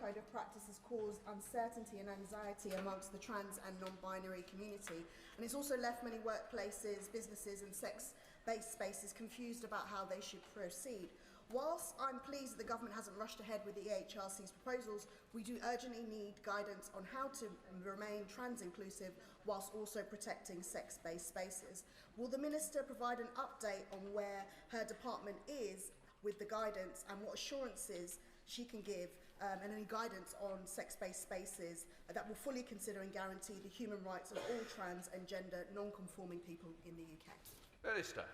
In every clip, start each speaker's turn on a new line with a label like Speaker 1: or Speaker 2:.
Speaker 1: code of practice has caused uncertainty and anxiety amongst the trans and non-binary community, and it's also left many workplaces, businesses and sex-based spaces confused about how they should proceed. Whilst I'm pleased that the government hasn't rushed ahead with the EHRC's proposals, we do urgently need guidance on how to remain trans-inclusive whilst also protecting sex-based spaces. Will the Minister provide an update on where her department is with the guidance and what assurances she can give and any guidance on sex-based spaces that will fully consider and guarantee the human rights of all trans and gender non-conforming people in the UK?
Speaker 2: Minister.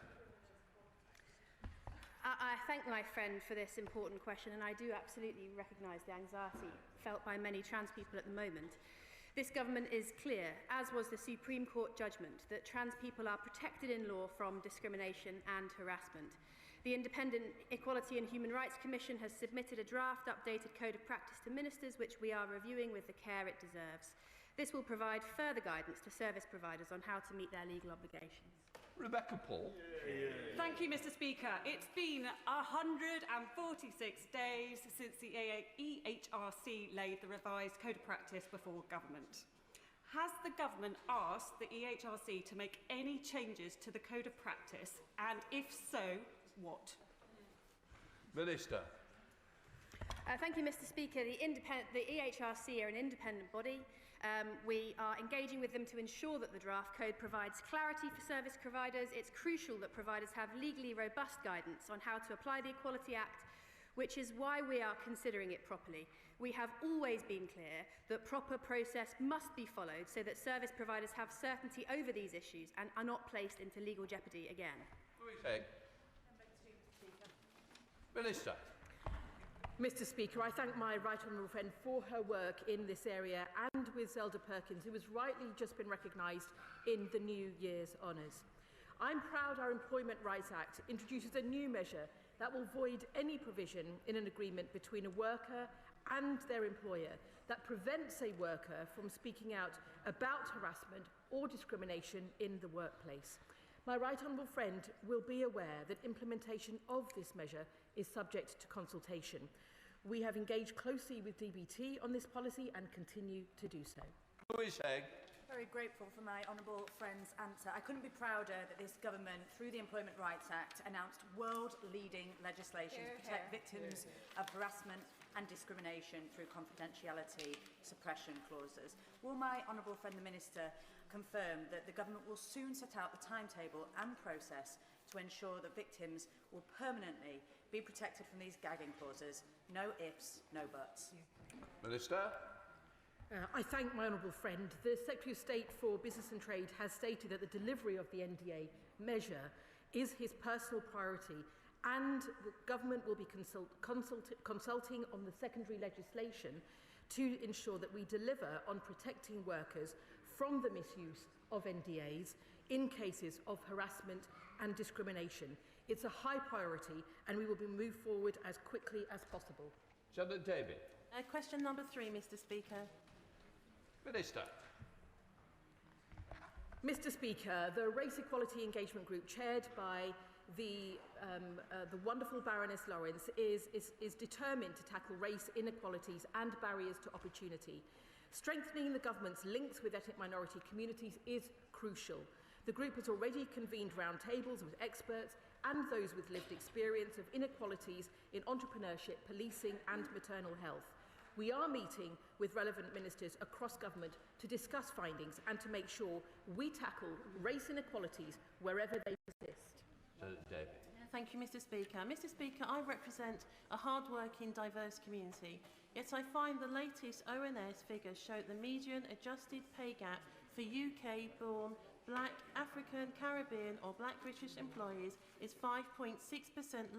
Speaker 3: I thank my friend for this important question, and I do absolutely recognise the anxiety felt by many trans people at the moment. This government is clear, as was the Supreme Court judgment, that trans people are protected in law from discrimination and harassment. The Independent Equality and Human Rights Commission has submitted a draft updated code of practice to ministers, which we are reviewing with the care it deserves. This will provide further guidance to service providers on how to meet their legal obligations.
Speaker 2: Rebecca Paul.
Speaker 4: Thank you, Mr. Speaker. It's been 146 days since the EHRC laid the revised code of practice before government. Has the government asked the EHRC to make any changes to the code of practice, and if so, what?
Speaker 2: Minister.
Speaker 3: Thank you, Mr. Speaker. The EHRC are an independent body. We are engaging with them to ensure that the draft code provides clarity for service providers. It's crucial that providers have legally robust guidance on how to apply the Equality Act, which is why we are considering it properly. We have always been clear that proper process must be followed so that service providers have certainty over these issues and are not placed into legal jeopardy again.
Speaker 2: Minister.
Speaker 5: Mr. Speaker, I thank my right honourable friend for her work in this area and with Zelda Perkins, who has rightly just been recognised in the New Year's honours. I'm proud our Employment Rights Act introduces a new measure that will void any provision in an agreement between a worker and their employer that prevents a worker from speaking out about harassment or discrimination in the workplace. My right honourable friend will be aware that implementation of this measure is subject to consultation. We have engaged closely with DBT on this policy and continue to do so.
Speaker 6: Very grateful for my honourable friend's answer. I couldn't be prouder that this government, through the Employment Rights Act, announced world-leading legislation to protect victims of harassment and discrimination through confidentiality suppression clauses. Will my honourable friend the Minister confirm that the government will soon set out the timetable and process to ensure that victims will permanently be protected from these gagging clauses? No ifs, no buts.
Speaker 2: Minister.
Speaker 5: I thank my honourable friend. The Secretary of State for Business and Trade has stated that the delivery of the NDA measure is his personal priority, and the government will be consulting on the secondary legislation to ensure that we deliver on protecting workers from the misuse of NDAs in cases of harassment and discrimination. It's a high priority, and we will move forward as quickly as possible.
Speaker 2: Janet David.
Speaker 7: Question number 3, Mr. Speaker.
Speaker 2: Minister.
Speaker 5: Mr. Speaker, the Race Equality Engagement Group, chaired by the wonderful Baroness Lawrence, is determined to tackle race inequalities and barriers to opportunity. Strengthening the government's links with ethnic minority communities is crucial. The group has already convened roundtables with experts and those with lived experience of inequalities in entrepreneurship, policing and maternal health. We are meeting with relevant ministers across government to discuss findings and to make sure we tackle race inequalities wherever they persist.
Speaker 2: David.
Speaker 7: Thank you, Mr. Speaker. Mr. Speaker, I represent a hard-working, diverse community. Yet I find the latest ONS figures show the median adjusted pay gap for UK-born Black, African, Caribbean or Black British employees is 5.6%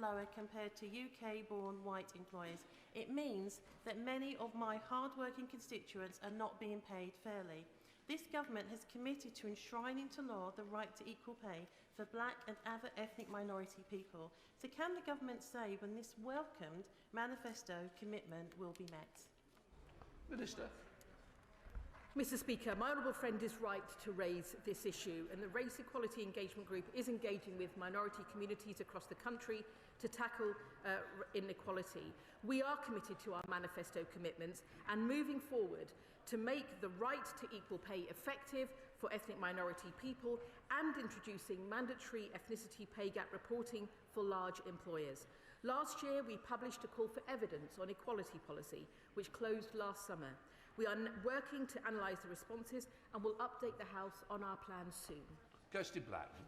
Speaker 7: lower compared to UK-born white employees. It means that many of my hard-working constituents are not being paid fairly. This government has committed to enshrining into law the right to equal pay for Black and other ethnic minority people. So can the government say when this welcomed manifesto commitment will be met?
Speaker 2: Minister.
Speaker 5: Mr Speaker, my honourable friend is right to raise this issue, and the Race Equality Engagement Group is engaging with minority communities across the country to tackle inequality. We are committed to our manifesto commitments and moving forward to make the right to equal pay effective for ethnic minority people and introducing mandatory ethnicity pay gap reporting for large employers. Last year, we published a call for evidence on equality policy, which closed last summer. We are working to analyse the responses and will update the House on our plans soon.
Speaker 2: Kirsty Blackman.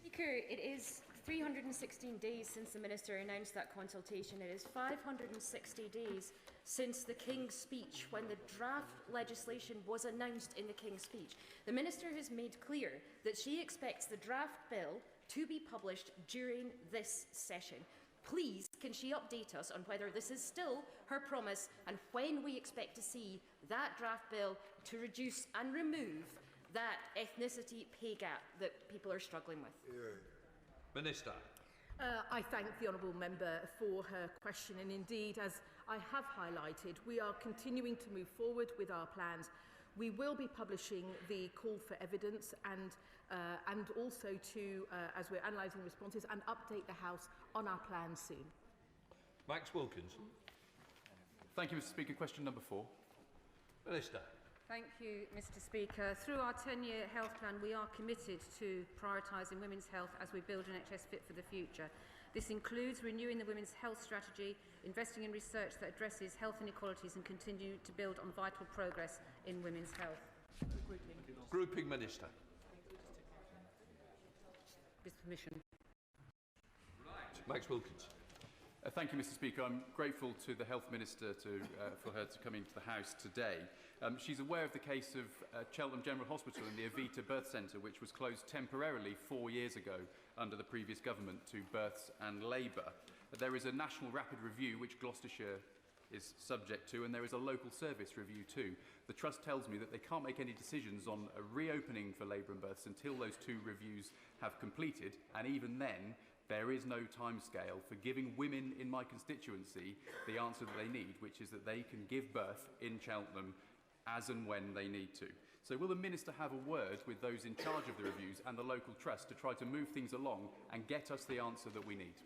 Speaker 8: Mr Speaker, it is 316 days since the Minister announced that consultation. It is 560 days since the King's Speech, when the draft legislation was announced in the King's Speech. The Minister has made clear that she expects the draft bill to be published during this session. Please, can she update us on whether this is still her promise and when we expect to see that draft bill to reduce and remove that ethnicity pay gap that people are struggling with?
Speaker 2: Minister.
Speaker 5: I thank the honourable member for her question, and indeed, as I have highlighted, we are continuing to move forward with our plans. We will be publishing the call for evidence and also to, as we're analysing responses, and update the House on our plans soon.
Speaker 2: Max Wilkins.
Speaker 9: Thank you, Mr Speaker. Question number 4.
Speaker 2: Minister.
Speaker 3: Thank you, Mr Speaker. Through our 10-year health plan, we are committed to prioritising women's health as we build an NHS fit for the future. This includes renewing the women's health strategy, investing in research that addresses health inequalities and continue to build on vital progress in women's health.
Speaker 2: Grouping Minister.
Speaker 3: With permission.
Speaker 2: Max Wilkins.
Speaker 9: Thank you, Mr Speaker. I'm grateful to the Health Minister for her to come into the House today. She's aware of the case of Cheltenham General Hospital and the Evita Birth Centre, which was closed temporarily 4 years ago under the previous government to births and labour. There is a national rapid review which Gloucestershire is subject to, and there is a local service review too. The Trust tells me that they can't make any decisions on a reopening for labour and births until those 2 reviews have completed, and even then there is no timescale for giving women in my constituency the answer that they need, which is that they can give birth in Cheltenham as and when they need to. So will the Minister have a word with those in charge of the reviews and the local trust to try to move things along and get us the answer that we need?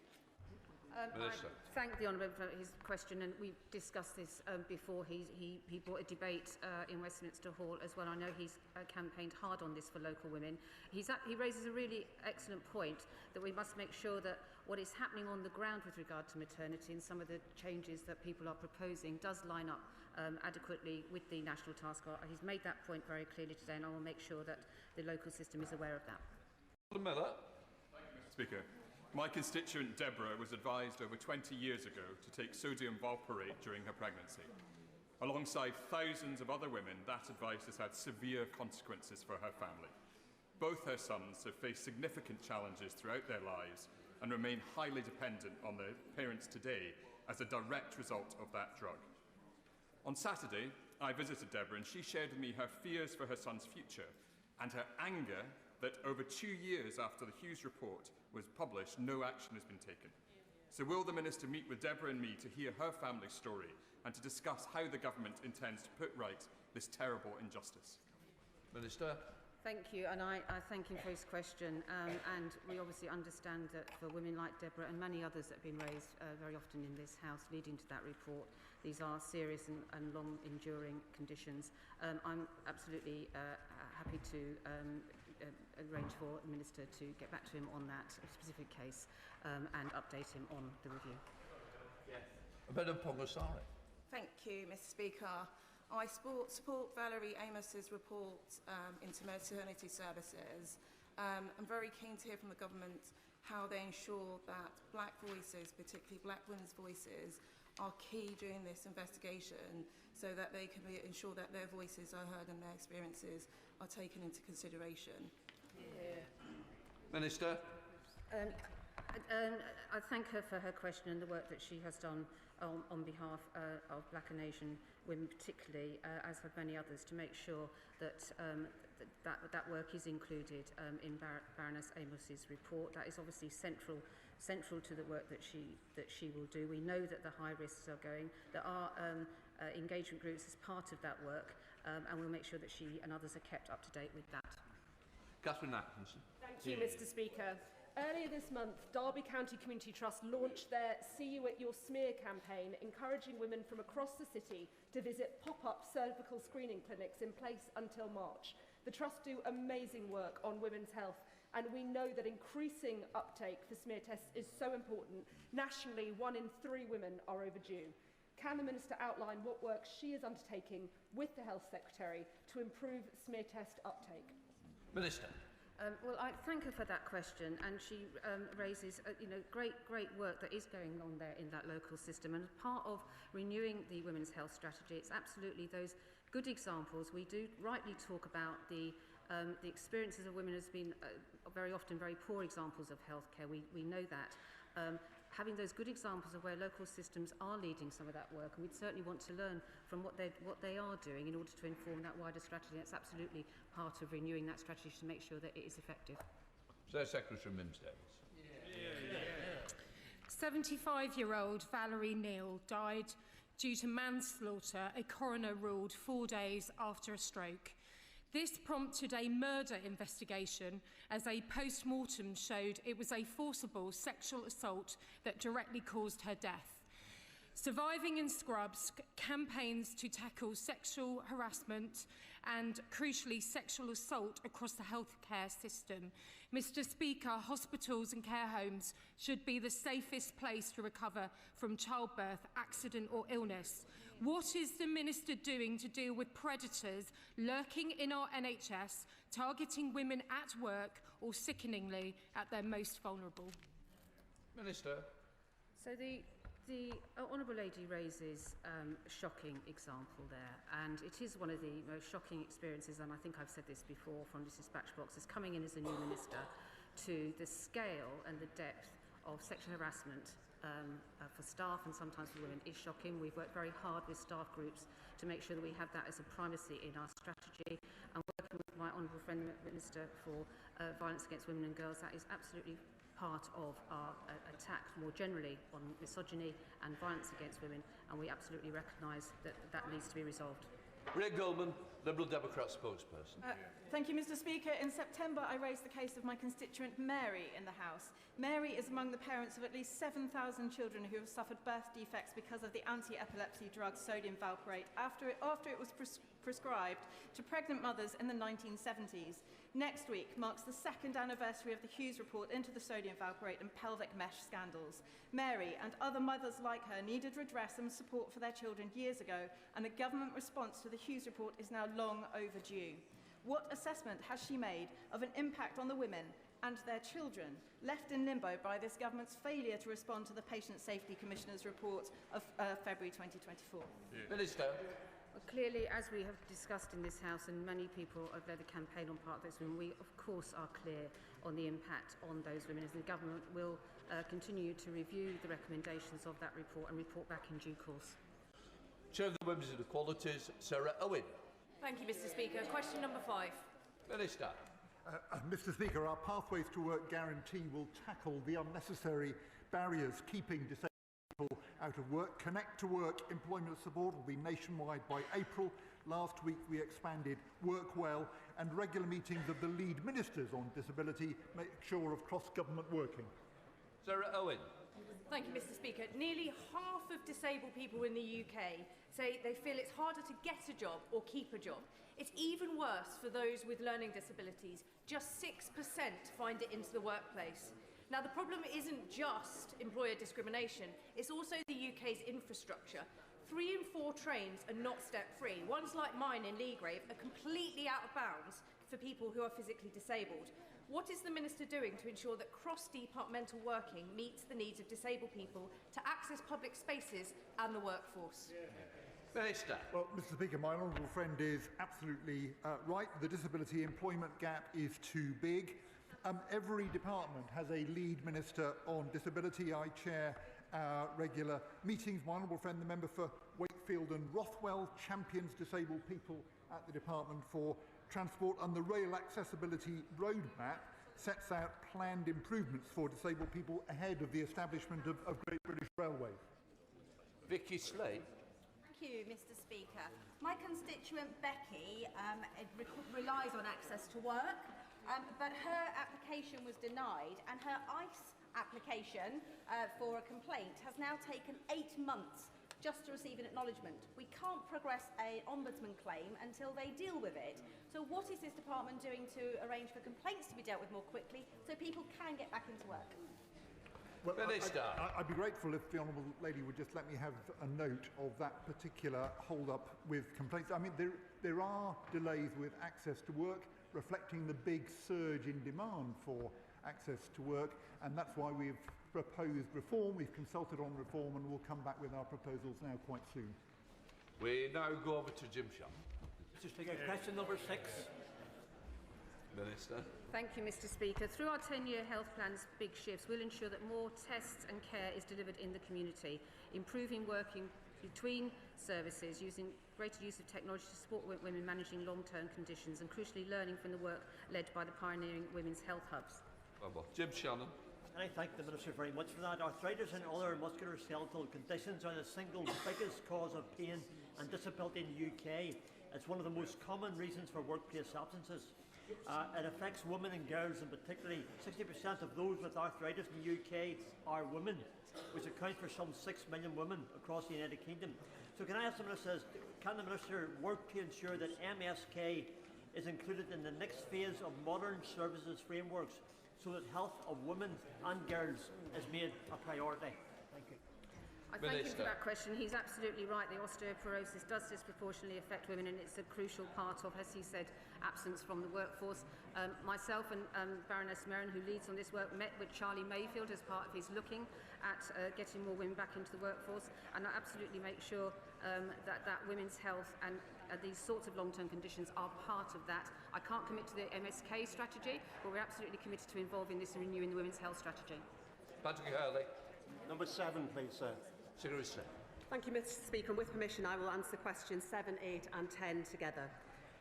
Speaker 3: I thank the Honourable for his question, and we've discussed this before. He brought a debate in Westminster Hall as well. I know he's campaigned hard on this for local women. He raises a really excellent point that we must make sure that what is happening on the ground with regard to maternity and some of the changes that people are proposing does line up adequately with the National Task Force. He's made that point very clearly today, and I will make sure that the local system is aware of that.
Speaker 2: Miller.
Speaker 10: Thank you, Mr Speaker. My constituent Deborah was advised over 20 years ago to take sodium valproate during her pregnancy. Alongside thousands of other women, that advice has had severe consequences for her family. Both her sons have faced significant challenges throughout their lives and remain highly dependent on their parents today as a direct result of that drug. On Saturday, I visited Deborah and she shared with me her fears for her son's future and her anger that over 2 years after the Hughes report was published, no action has been taken. So will the Minister meet with Deborah and me to hear her family story and to discuss how the government intends to put right this terrible injustice?
Speaker 2: Minister.
Speaker 3: Thank you, and I thank him for his question. And we obviously understand that for women like Deborah and many others that have been raised very often in this House leading to that report, these are serious and long enduring conditions. I'm absolutely happy to arrange for the Minister to get back to him on that specific case and update him on the review.
Speaker 2: Madam Pongasari.
Speaker 1: Thank you, Mr Speaker. I support Valerie Amos's report into maternity services. I'm very keen to hear from the government how they ensure that black voices, particularly black women's voices, are key during this investigation so that they can ensure that their voices are heard and their experiences are taken into consideration.
Speaker 2: Minister.
Speaker 3: I thank her for her question and the work that she has done on behalf of Black and Asian women particularly, as have many others, to make sure that that work is included in Baroness Amos's report. That is obviously central to the work that she will do. We know that the high risks are going. There are
Speaker 11: engagement groups as part of that work, and we'll make sure that she and others are kept up to date with that.
Speaker 2: Catherine Atkinson.
Speaker 5: Thank you, Mr. Speaker. Earlier this month, Derby County Community Trust launched their See You at Your Smear campaign, encouraging women from across the city to visit pop-up cervical screening clinics in place until March. The Trust do amazing work on women's health, and we know that increasing uptake for smear tests is so important. Nationally, 1 in 3 women are overdue. Can the Minister outline what work she is undertaking with the Health Secretary to improve smear test uptake?
Speaker 2: Minister.
Speaker 11: Well, I thank her for that question, and she raises great work that is going on there in that local system. And as part of renewing the women's health strategy, it's absolutely those good examples. We do rightly talk about the experiences of women as being very often very poor examples of healthcare. We know that. Having those good examples of where local systems are leading some of that work, and we'd certainly want to learn from what they are doing in order to inform that wider strategy. That's absolutely part of renewing that strategy to make sure that it is effective.
Speaker 2: Sir Secretary Minster.
Speaker 12: 75-year-old Valerie Neal died due to manslaughter, a coroner ruled 4 days after a stroke. This prompted a murder investigation as a post-mortem showed it was a forcible sexual assault that directly caused her death. Surviving in Scrubs campaigns to tackle sexual harassment and, crucially, sexual assault across the healthcare system. Mr. Speaker, hospitals and care homes should be the safest place to recover from childbirth, accident or illness. What is the Minister doing to deal with predators lurking in our NHS, targeting women at work or, sickeningly, at their most vulnerable?
Speaker 2: Minister.
Speaker 11: So the Honourable Lady raises a shocking example there, and it is one of the most shocking experiences, and I think I've said this before from this dispatch box, is coming in as a new minister to the scale and the depth of sexual harassment for staff and sometimes for women is shocking. We've worked very hard with staff groups to make sure that we have that as a primacy in our strategy, and working with my honourable friend the Minister for Violence Against Women and Girls, that is absolutely part of our attack more generally on misogyny and violence against women, and we absolutely recognise that that needs to be resolved.
Speaker 2: Ray Goldman, Liberal Democrat spokesperson.
Speaker 13: Thank you, Mr. Speaker. In September, I raised the case of my constituent Mary in the House. Mary is among the parents of at least 7,000 children who have suffered birth defects because of the anti-epilepsy drug sodium valproate after it was prescribed to pregnant mothers in the 1970s. Next week marks the 2nd anniversary of the Hughes report into the sodium valproate and pelvic mesh scandals. Mary and other mothers like her needed redress and support for their children years ago, and a government response to the Hughes report is now long overdue. What assessment has she made of an impact on the women and their children left in limbo by this government's failure to respond to the Patient Safety Commissioner's report of February 2024?
Speaker 2: Minister.
Speaker 11: Well, clearly, as we have discussed in this House, and many people have led the campaign on part of this women, we of course are clear on the impact on those women, as the government will continue to review the recommendations of that report and report back in due course.
Speaker 2: Chair of the Women's Inequalities, Sarah Owen.
Speaker 14: Thank you, Mr. Speaker. Question number 5.
Speaker 2: Minister.
Speaker 15: Mr. Speaker, our Pathways to Work guarantee will tackle the unnecessary barriers keeping disabled people out of work. Connect to Work employment support will be nationwide by April. Last week we expanded Work Well, and regular meetings of the lead ministers on disability make sure of cross-government working.
Speaker 2: Sarah Owen.
Speaker 14: Thank you, Mr. Speaker. Nearly half of disabled people in the UK say they feel it's harder to get a job or keep a job. It's even worse for those with learning disabilities. Just 6% find it into the workplace. Now, the problem isn't just employer discrimination, it's also the UK's infrastructure. 3 in 4 trains are not step-free. Ones like mine in Leagrave are completely out of bounds for people who are physically disabled. What is the Minister doing to ensure that cross-departmental working meets the needs of disabled people to access public spaces and the workforce?
Speaker 2: Minister.
Speaker 15: Well, Mr. Speaker, my honourable friend is absolutely right. The disability employment gap is too big. Every department has a lead minister on disability. I chair our regular meetings. My honourable friend, the member for Wakefield and Rothwell, champions disabled people at the Department for Transport, and the Rail Accessibility Roadmap sets out planned improvements for disabled people ahead of the establishment of Great British Railways.
Speaker 2: Vicky Slade.
Speaker 16: you, Mr. Speaker. My constituent Becky relies on access to work, but her application was denied, and her ICE application for a complaint has now taken 8 months just to receive an acknowledgement. We can't progress an ombudsman claim until they deal with it. So what is this department doing to arrange for complaints to be dealt with more quickly so people can get back into work?
Speaker 15: Well, I'd be grateful if the Honourable Lady would just let me have a note of that particular hold-up with complaints. I mean, there are delays with access to work, reflecting the big surge in demand for access to work, and that's why we've proposed reform. We've consulted on reform, and we'll come back with our proposals now quite soon.
Speaker 2: We now go over to Jim Shaw.
Speaker 17: Mr. Speaker, question number 6.
Speaker 2: Minister.
Speaker 11: Thank you, Mr. Speaker. Through our 10-year health plan's big shifts, we'll ensure that more tests and care is delivered in the community, improving working between services, using greater use of technology to support women managing long-term conditions, and crucially learning from the work led by the pioneering women's health hubs.
Speaker 2: Jim Shannon.
Speaker 17: And I thank the Minister very much for that. Arthritis and other musculoskeletal conditions are the single biggest cause of pain and disability in the UK. It's one of the most common reasons for workplace absences. It affects women and girls, and particularly 60% of those with arthritis in the UK are women, which accounts for some 6 million women across the United Kingdom. So can I ask the Minister, can the Minister work to ensure that MSK is included in the next phase of modern services frameworks so that health of women and girls is made a priority? Thank you.
Speaker 11: I thank him for that question. He's absolutely right. The osteoporosis does disproportionately affect women, and it's a crucial part of, as he said, absence from the workforce. Myself and Baroness Merrin, who leads on this work, met with Charlie Mayfield as part of his looking at getting more women back into the workforce, and I absolutely make sure that women's health and these sorts of long-term conditions are part of that. I can't commit to the MSK strategy, but we're absolutely committed to involving this and renewing the women's health strategy.
Speaker 2: Patrick Hurley.
Speaker 17: Number 7, please, sir.
Speaker 18: Thank you, Mr. Speaker. And with permission, I will answer questions 7, 8 and 10 together.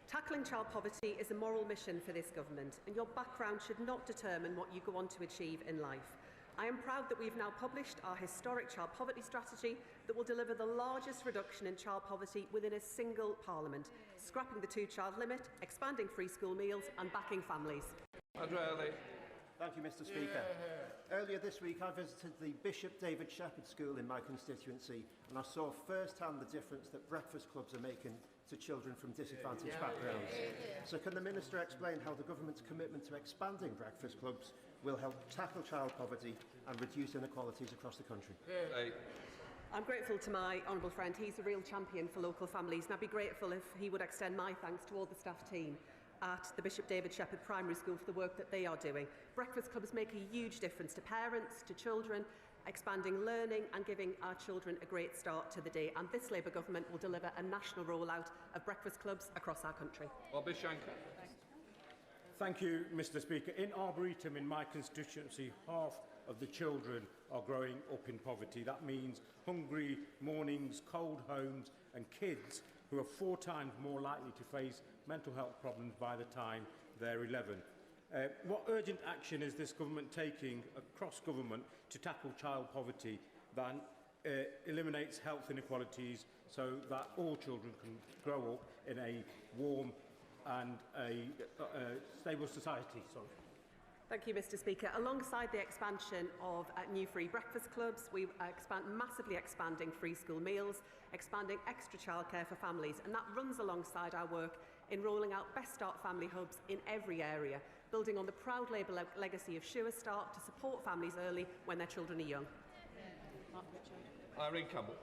Speaker 18: Tackling child poverty is a moral mission for this government, and your background should not determine what you go on to achieve in life. I am proud that we've now published our historic child poverty strategy that will deliver the largest reduction in child poverty within a single parliament, scrapping the 2-child limit, expanding free school meals and backing families.
Speaker 19: Thank you, Mr. Speaker. Earlier this week, I visited the Bishop David Shepherd School in my constituency, and I saw firsthand the difference that breakfast clubs are making to children from disadvantaged backgrounds. So can the Minister explain how the government's commitment to expanding breakfast clubs will help tackle child poverty and reduce inequalities across the country?
Speaker 18: I'm grateful to my honourable friend. He's a real champion for local families, and I'd be grateful if he would extend my thanks to all the staff team at the Bishop David Shepherd Primary School for the work that they are doing. Breakfast clubs make a huge difference to parents, to children, expanding learning and giving our children a great start to the day. And this Labour government will deliver a national rollout of breakfast clubs across our country.
Speaker 2: Bobby Shanker.
Speaker 20: Thank you, Mr. Speaker. In Arboretum, in my constituency, half of the children are growing up in poverty. That means hungry mornings, cold homes, and kids who are 4 times more likely to face mental health problems by the time they're 11. What urgent action is this government taking across government to tackle child poverty that eliminates health inequalities so that all children can grow up in a warm and a stable society? Sorry.
Speaker 18: Thank you, Mr. Speaker. Alongside the expansion of new free breakfast clubs, we massively expanding free school meals, expanding extra childcare for families, and that runs alongside our work in rolling out Best Start family hubs in every area, building on the proud Labour legacy of Sure Start to support families early when their children are young.
Speaker 2: Irene Campbell.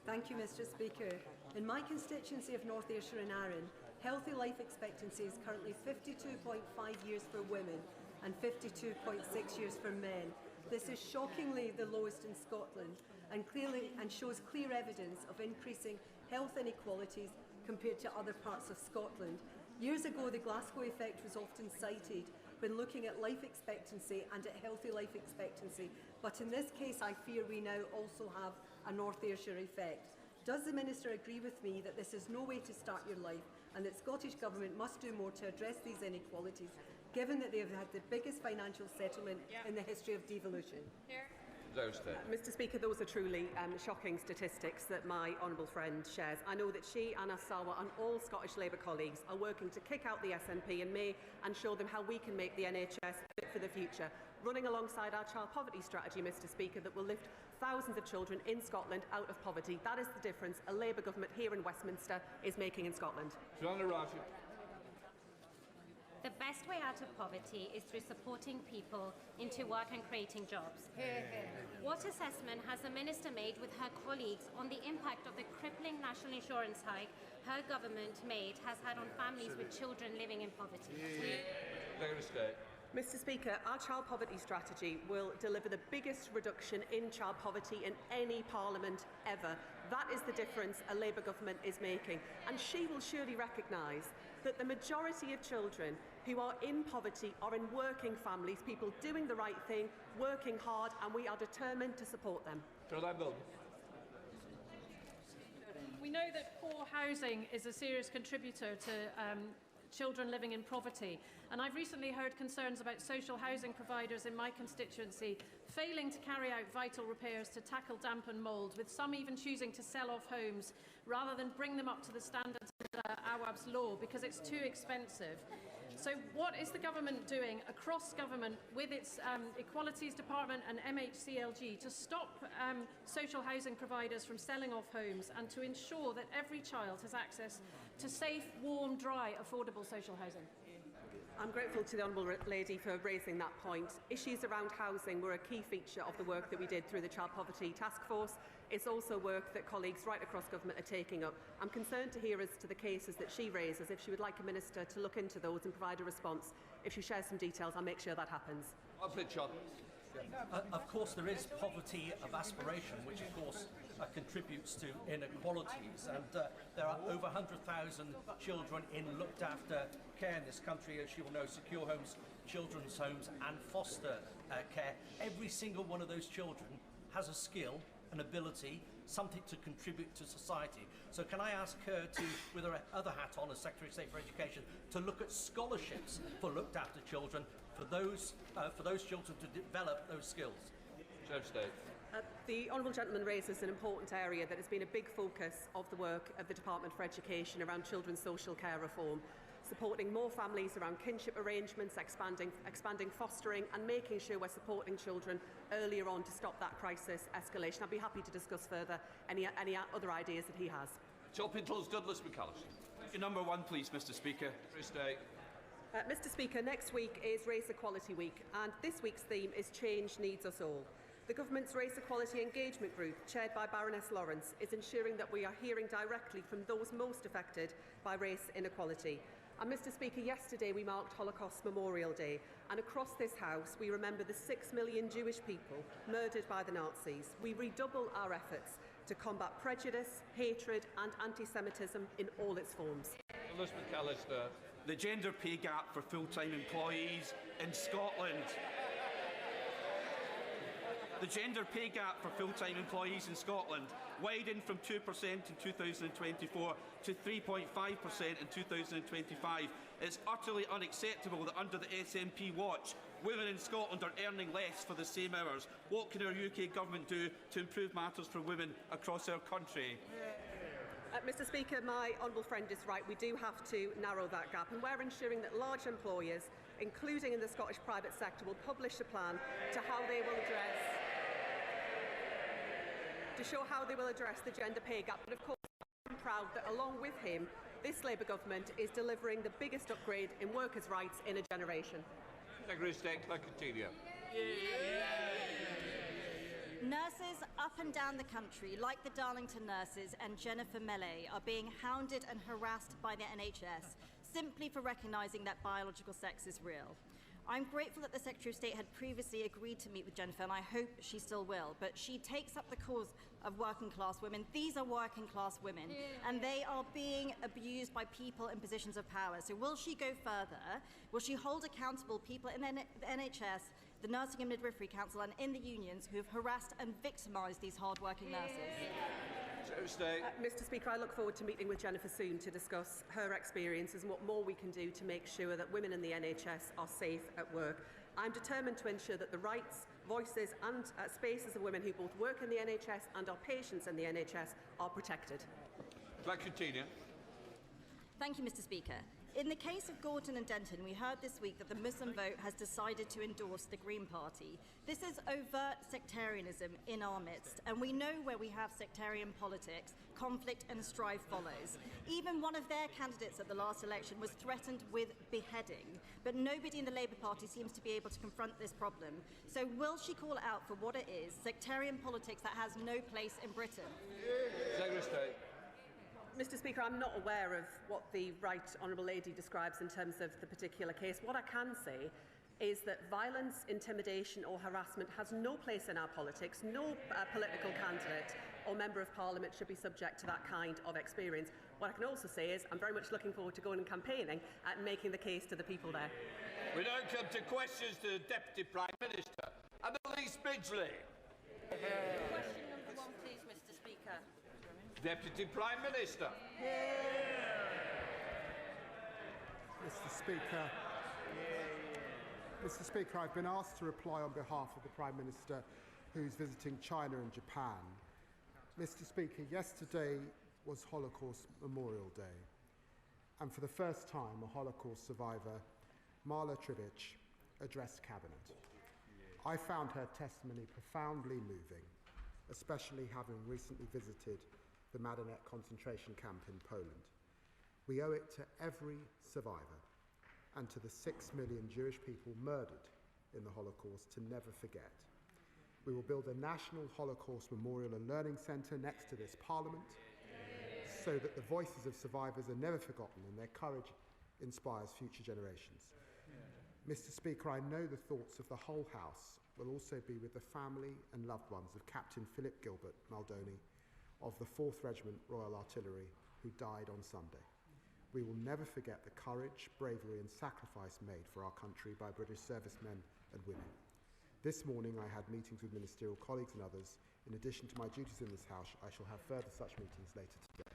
Speaker 21: Thank you, Mr. Speaker. In my constituency of North Ayrshire and Arran, healthy life expectancy is currently 52.5 years for women and 52.6 years for men. This is shockingly the lowest in Scotland and shows clear evidence of increasing health inequalities compared to other parts of Scotland. Years ago, the Glasgow effect was often cited when looking at life expectancy and at healthy life expectancy, but in this case I fear we now also have a North Ayrshire effect. Does the Minister agree with me that this is no way to start your life and that Scottish Government must do more to address these inequalities, given that they have had the biggest financial settlement in the history of devolution?
Speaker 18: Mr Speaker, those are truly shocking statistics that my honourable friend shares. I know that she, Anna Sawa and all Scottish Labour colleagues are working to kick out the SNP in May and show them how we can make the NHS fit for the future, running alongside our child poverty strategy, Mr Speaker, that will lift thousands of children in Scotland out of poverty. That is the difference a Labour government here in Westminster is making in Scotland.
Speaker 4: The best way out of poverty is through supporting people into work and creating jobs. What assessment has the Minister made with her colleagues on the impact of the crippling national insurance hike her government has had on families with children living in poverty?
Speaker 18: Mr Speaker, our child poverty strategy will deliver the biggest reduction in child poverty in any parliament ever. That is the difference a Labour government is making, and she will surely recognise that the majority of children who are in poverty are in working families, people doing the right thing, working hard, and we are determined to support them.
Speaker 5: We know that poor housing is a serious contributor to children living in poverty, and I've recently heard concerns about social housing providers in my constituency failing to carry out vital repairs to tackle damp and mould, with some even choosing to sell off homes rather than bring them up to the standards of Awab's law because it's too expensive. So what is the government doing across government with its Equalities Department and MHCLG to stop social housing providers from selling off homes and to ensure that every child has access to safe, warm, dry, affordable social housing?
Speaker 18: I'm grateful to the Honourable Lady for raising that point. Issues around housing were a key feature of the work that we did through the Child Poverty Task Force. It's also work that colleagues right across government are taking up. I'm concerned to hear as to the cases that she raises. If she would like a minister to look into those and provide a response, if she shares some details, I'll make sure that happens.
Speaker 22: Of course, there is poverty of aspiration, which of course contributes to inequalities, and there are over 100,000 children in looked after care in this country, as you will know, secure homes, children's homes and foster care. Every single one of those children has a skill, an ability, something to contribute to society. So can I ask her to, with her other hat on as Secretary of State for Education, to look at scholarships for looked after children, for those children to develop those skills?
Speaker 18: The Honourable Gentleman raises an important area that has been a big focus of the work of the Department for Education around children's social care reform, supporting more families around kinship arrangements, expanding fostering and making sure we're supporting children earlier on to stop that crisis escalation. I'd be happy to discuss further any other ideas that he has.
Speaker 23: Number one, please, Mr Speaker.
Speaker 18: Mr Speaker, next week is Race Equality Week, and this week's theme is Change Needs Us All. The Government's Race Equality Engagement Group, chaired by Baroness Lawrence, is ensuring that we are hearing directly from those most affected by race inequality. And Mr Speaker, yesterday we marked Holocaust Memorial Day, and across this House we remember the 6 million Jewish people murdered by the Nazis. We redouble our efforts to combat prejudice, hatred and anti-Semitism in all its forms.
Speaker 23: The gender pay gap for full-time employees in Scotland. The gender pay gap for full-time employees in Scotland widened from 2% in 2024 to 3.5% in 2025. It's utterly unacceptable that under the SNP watch, women in Scotland are earning less for the same hours. What can our UK government do to improve matters for women across our country?
Speaker 18: Mr Speaker, my honourable friend is right. We do have to narrow that gap, and we're ensuring that large employers, including in the Scottish private sector, will publish a plan to show how they will address the gender pay gap. But of course, I'm proud that along with him, this Labour government is delivering the biggest upgrade in workers' rights in a generation.
Speaker 24: Nurses up and down the country, like the Darlington nurses and Jennifer Mellay, are being hounded and harassed by the NHS simply for recognising that biological sex is real. I'm grateful that the Secretary of State had previously agreed to meet with Jennifer, and I hope she still will, but she takes up the cause of working class women. These are working class women, and they are being abused by people in positions of power. So will she go further? Will she hold accountable people in the NHS, the Nursing and Midwifery Council and in the unions who have harassed and victimised these hard-working nurses?
Speaker 18: Mr Speaker, I look forward to meeting with Jennifer soon to discuss her experiences and what more we can do to make sure that women in the NHS are safe at work. I'm determined to ensure that the rights, voices and spaces of women who both work in the NHS and are patients in the NHS are protected.
Speaker 24: Thank you, Mr. Speaker. In the case of Gorton and Denton, we heard this week that the Muslim vote has decided to endorse the Green Party. This is overt sectarianism in our midst, and we know where we have sectarian politics, conflict and strife follows. Even one of their candidates at the last election was threatened with beheading, but nobody in the Labour Party seems to be able to confront this problem. So will she call it out for what it is, sectarian politics that has no place in Britain?
Speaker 2: Secretary of State.
Speaker 18: Mr. Speaker, I'm not aware of what the Right Honourable Lady describes in terms of the particular case. What I can say is that violence, intimidation or harassment has no place in our politics. No political candidate or Member of Parliament should be subject to that kind of experience. What I can also say is I'm very much looking forward to going and campaigning and making the case to the people there.
Speaker 2: We now come to questions to the Deputy Prime Minister. Annalise Midgley.
Speaker 6: Question number 1, please, Mr. Speaker.
Speaker 2: Deputy Prime Minister.
Speaker 7: Mr. Speaker, I've been asked to reply on behalf of the Prime Minister who's visiting China and Japan. Mr. Speaker, yesterday was Holocaust Memorial Day, and for the first time a Holocaust survivor, Marla Trivich, addressed Cabinet. I found her testimony profoundly moving, especially having recently visited the Majdanek concentration camp in Poland. We owe it to every survivor and to the 6 million Jewish people murdered in the Holocaust to never forget. We will build a national Holocaust Memorial and Learning Centre next to this Parliament so that the voices of survivors are never forgotten and their courage inspires future generations. Mr. Speaker, I know the thoughts of the whole House will also be with the family and loved ones of Captain Philip Gilbert Maldoni of the 4th Regiment Royal Artillery, who died on Sunday. We will never forget the courage, bravery and sacrifice made for our country by British servicemen and women. This morning I had meetings with ministerial colleagues and others. In addition to my duties in this House, I shall have further such meetings later today.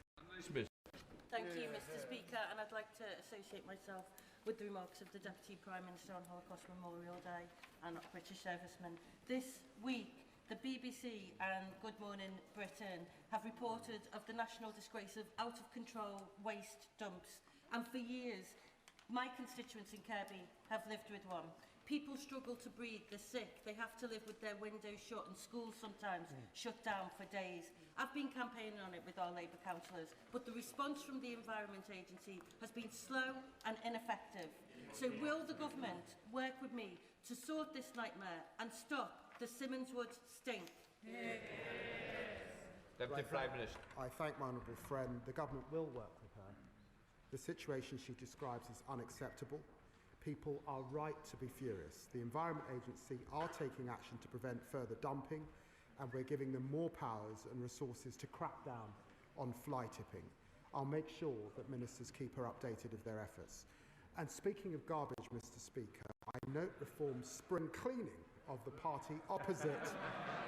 Speaker 6: Thank you, Mr. Speaker, and I'd like to associate myself with the remarks of the Deputy Prime Minister on Holocaust Memorial Day and British servicemen. This week, the BBC and Good Morning Britain have reported of the national disgrace of out-of-control waste dumps. And for years, my constituents in Kirby have lived with one. People struggle to breathe, they're sick, they have to live with their windows shut and schools sometimes shut down for days. I've been campaigning on it with our Labour councillors, but the response from the Environment Agency has been slow and ineffective. So will the government work with me to sort this nightmare and stop the Simmons Woods stink?
Speaker 2: Deputy Prime Minister.
Speaker 7: I thank my honourable friend. The government will work with her. The situation she describes is unacceptable. People are right to be furious. The Environment Agency are taking action to prevent further dumping, and we're giving them more powers and resources to crack down on fly tipping. I'll make sure that ministers keep her updated of their efforts. And speaking of garbage, Mr. Speaker, I note Reform's spring cleaning of the party opposite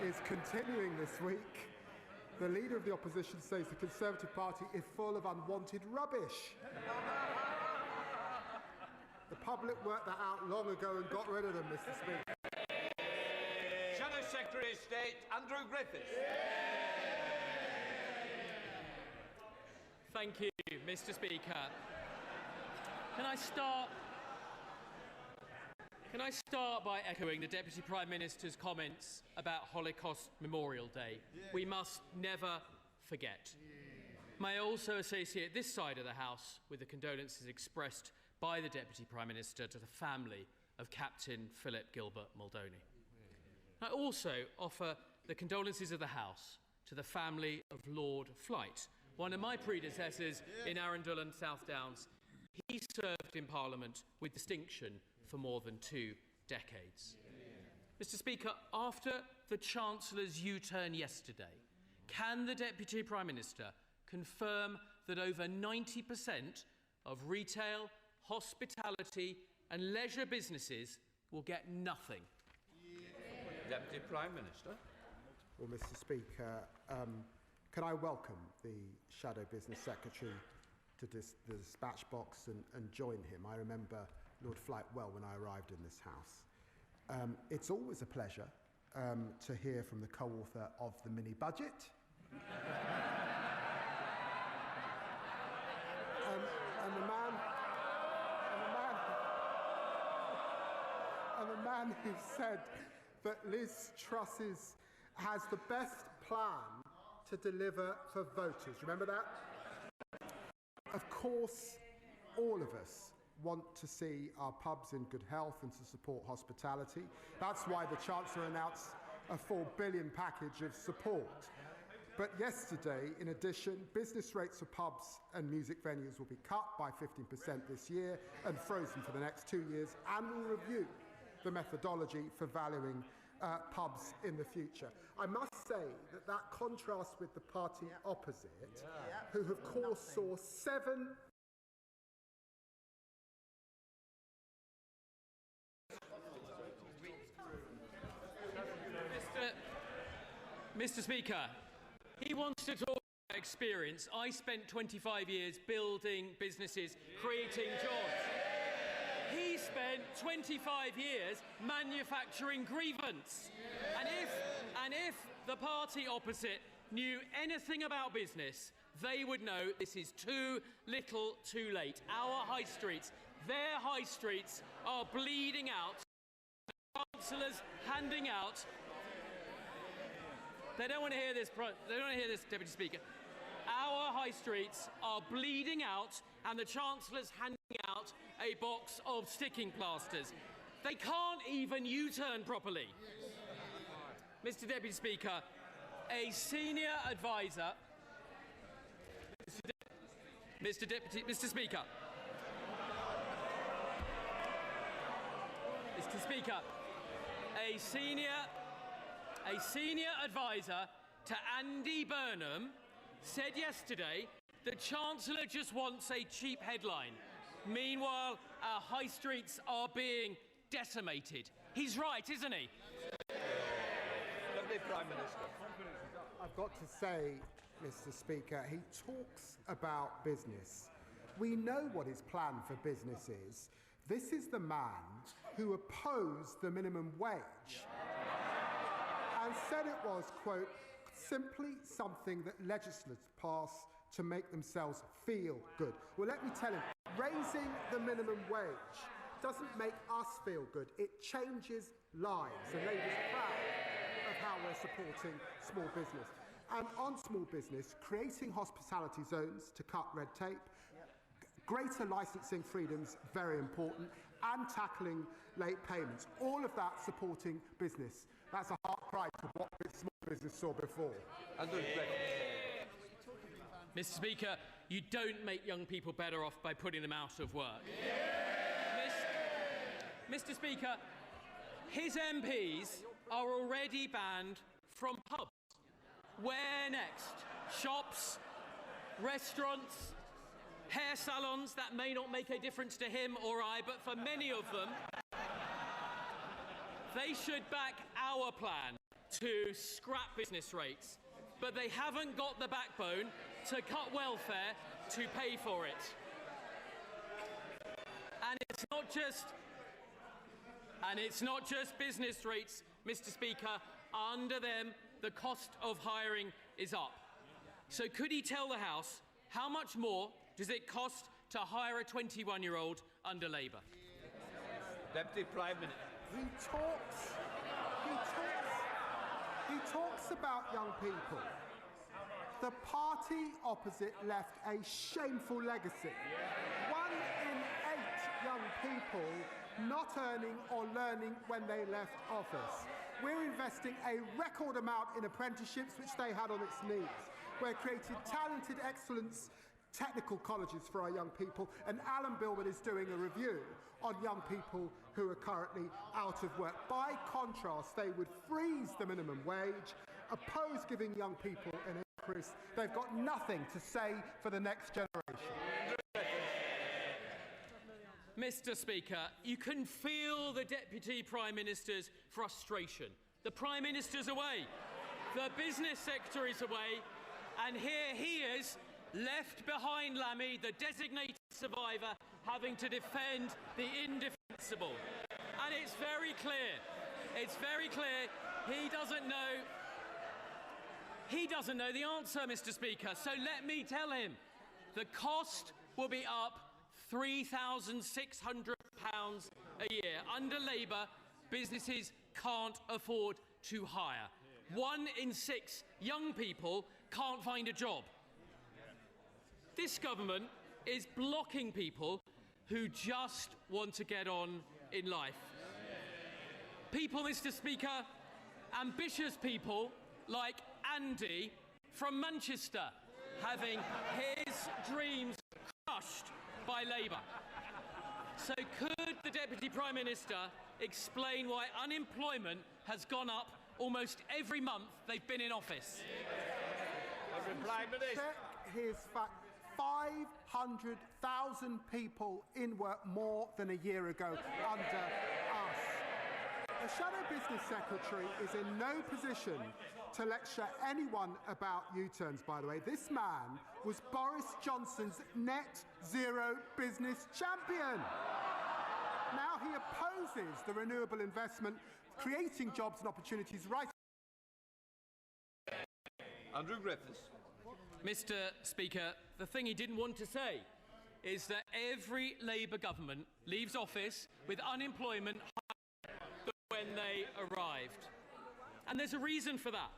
Speaker 7: is continuing this week. The leader of the opposition says the Conservative Party is full of unwanted rubbish. The public worked that out long ago and got rid of them, Mr. Speaker.
Speaker 2: Shadow Secretary of State Andrew Griffiths.
Speaker 8: Thank you, Mr. Speaker. Can I start by echoing the Deputy Prime Minister's comments about Holocaust Memorial Day? We must never forget. May I also associate this side of the House with the condolences expressed by the Deputy Prime Minister to the family of Captain Philip Gilbert Maldoni. I also offer the condolences of the House to the family of Lord Flight, one of my predecessors in Arundel and South Downs. He served in Parliament with distinction for more than 2 decades. Mr. Speaker, after the Chancellor's U-turn yesterday, can the Deputy Prime Minister confirm that over 90% of retail, hospitality and leisure businesses will get nothing?
Speaker 2: Deputy Prime Minister.
Speaker 7: Well, Mr. Speaker, can I welcome the Shadow Business Secretary to the dispatch box and join him? I remember Lord Flight well when I arrived in this House. It's always a pleasure to hear from the co-author of the mini-budget. And the man who said that Liz Truss has the best plan to deliver for voters. Remember that? Of course, all of us want to see our pubs in good health and to support hospitality. That's why the Chancellor announced a £4 billion package of support. But yesterday, in addition, business rates for pubs and music venues will be cut by 15% this year and frozen for the next 2 years, and will review the methodology for valuing pubs in the future. I must say that contrasts with the party opposite, who of course saw 7
Speaker 8: Mr. Speaker, he wants to talk about experience. I spent 25 years building businesses, creating jobs. He spent 25 years manufacturing grievance. And if the party opposite knew anything about business, they would know this is too little too late. Our high streets, their high streets, are bleeding out. The Chancellor's handing out. They don't want to hear this, Deputy Speaker. Our high streets are bleeding out, and the Chancellor's handing out a box of sticking plasters. They can't even U-turn properly. Mr. Deputy Speaker, a senior advisor... Mr. Speaker, a senior advisor to Andy Burnham said yesterday the Chancellor just wants a cheap headline. Meanwhile, our high streets are being decimated. He's right, isn't he?
Speaker 2: Deputy Prime Minister.
Speaker 7: I've got to say, Mr. Speaker, he talks about business. We know what his plan for business is. This is the man who opposed the minimum wage and said it was, quote, simply something that legislators pass to make themselves feel good. Well, let me tell him, raising the minimum wage doesn't make us feel good. It changes lives. And Labour's proud of how we're supporting small business. And on small business, creating hospitality zones to cut red tape, greater licensing freedoms, very important, and tackling late payments. All of that supporting business. That's a hard cry to what small business saw before.
Speaker 8: Mr. Speaker, you don't make young people better off by putting them out of work. Mr. Speaker, his MPs are already banned from pubs. Where next? Shops, restaurants, hair salons. That may not make a difference to him or I, but for many of them, they should back our plan to scrap business rates, but they haven't got the backbone to cut welfare to pay for it. And it's not just business rates, Mr. Speaker. Under them, the cost of hiring is up. So could he tell the House how much more does it cost to hire a 21-year-old under Labour?
Speaker 2: Deputy Prime Minister.
Speaker 7: He talks about young people. The party opposite left a shameful legacy. 1 in 8 young people not earning or learning when they left office. We're investing a record amount in apprenticeships, which they had on its knees. We're creating talented excellence technical colleges for our young people, and Alan Bilbert is doing a review on young people who are currently out of work. By contrast, they would freeze the minimum wage, oppose giving young people an increase. They've got nothing to say for the next generation.
Speaker 8: Mr. Speaker, you can feel the Deputy Prime Minister's frustration. The Prime Minister's away, the Business Secretary is away, and here he is, left behind Lammy, the designated survivor, having to defend the indefensible. And it's very clear, It's very clear he doesn't know. He doesn't know the answer, Mr. Speaker. So let me tell him. The cost will be up £3,600 a year. Under Labour, businesses can't afford to hire. 1 in 6 young people can't find a job. This government is blocking people who just want to get on in life. People, Mr. Speaker, ambitious people like Andy from Manchester, having his dreams crushed by Labour. So could the Deputy Prime Minister explain why unemployment has gone up almost every month they've been in office?
Speaker 7: Check his fact. 500,000 people in work more than a year ago under us. A shadow business secretary is in no position to lecture anyone about U-turns, by the way. This man was Boris Johnson's net zero business champion. Now he opposes the renewable investment, creating jobs and opportunities right.
Speaker 2: Andrew Griffiths.
Speaker 8: Mr. Speaker, the thing he didn't want to say is that every Labour government leaves office with unemployment higher than when they arrived. And there's a reason for that.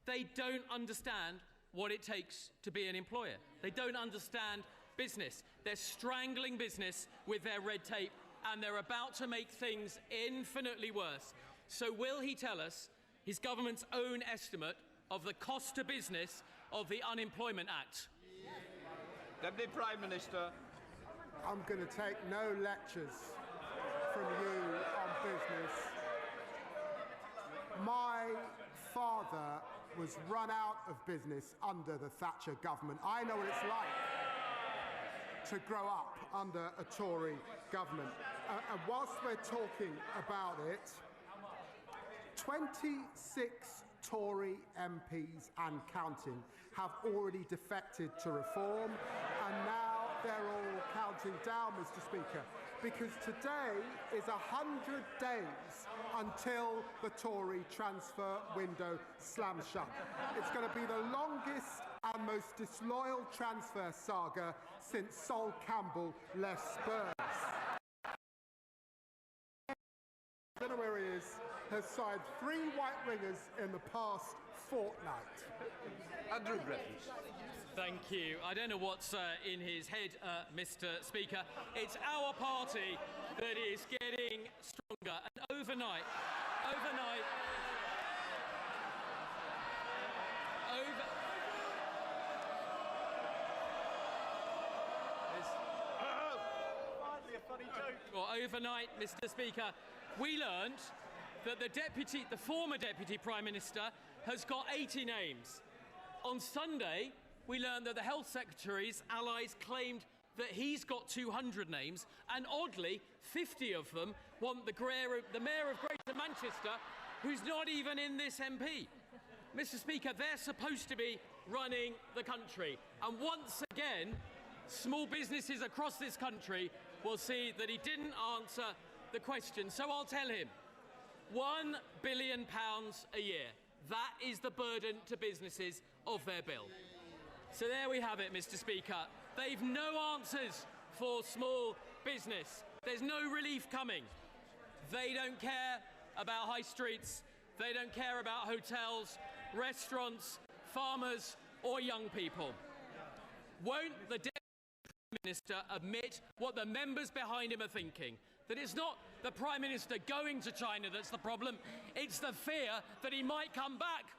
Speaker 8: They don't understand what it takes to be an employer. They don't understand business. They're strangling business with their red tape, and they're about to make things infinitely worse. So will he tell us his government's own estimate of the cost to business of the Unemployment Act?
Speaker 2: Deputy Prime Minister.
Speaker 7: I'm going to take no lectures from you on business. My father was run out of business under the Thatcher government. I know what it's like to grow up under a Tory government. And whilst we're talking about it, 26 Tory MPs and counting have already defected to reform, and now they're all counting down, Mr. Speaker, because today is 100 days until the Tory transfer window slams shut. It's going to be the longest and most disloyal transfer saga since Sol Campbell left Spurs. I don't know where he is, has signed 3 white wingers in the past fortnight.
Speaker 2: Andrew Griffiths.
Speaker 8: Thank you. I don't know what's in his head, Mr. Speaker. It's our party that is getting stronger. And overnight, overnight, Mr. Speaker, we learned that the former Deputy Prime Minister has got 80 names. On Sunday, we learned that the Health Secretary's allies claimed that he's got 200 names, and oddly, 50 of them want the Mayor of Greater Manchester, who's not even in this MP. Mr. Speaker, they're supposed to be running the country, and once again, small businesses across this country will see that he didn't answer the question. So I'll tell him, £1 billion a year. That is the burden to businesses of their bill. So there we have it, Mr. Speaker. They've no answers for small business. There's no relief coming. They don't care about high streets. They don't care about hotels, restaurants, farmers, or young people. Won't the Deputy Prime Minister admit what the members behind him are thinking? That it's not the Prime Minister going to China that's the problem, it's the fear that he might come back.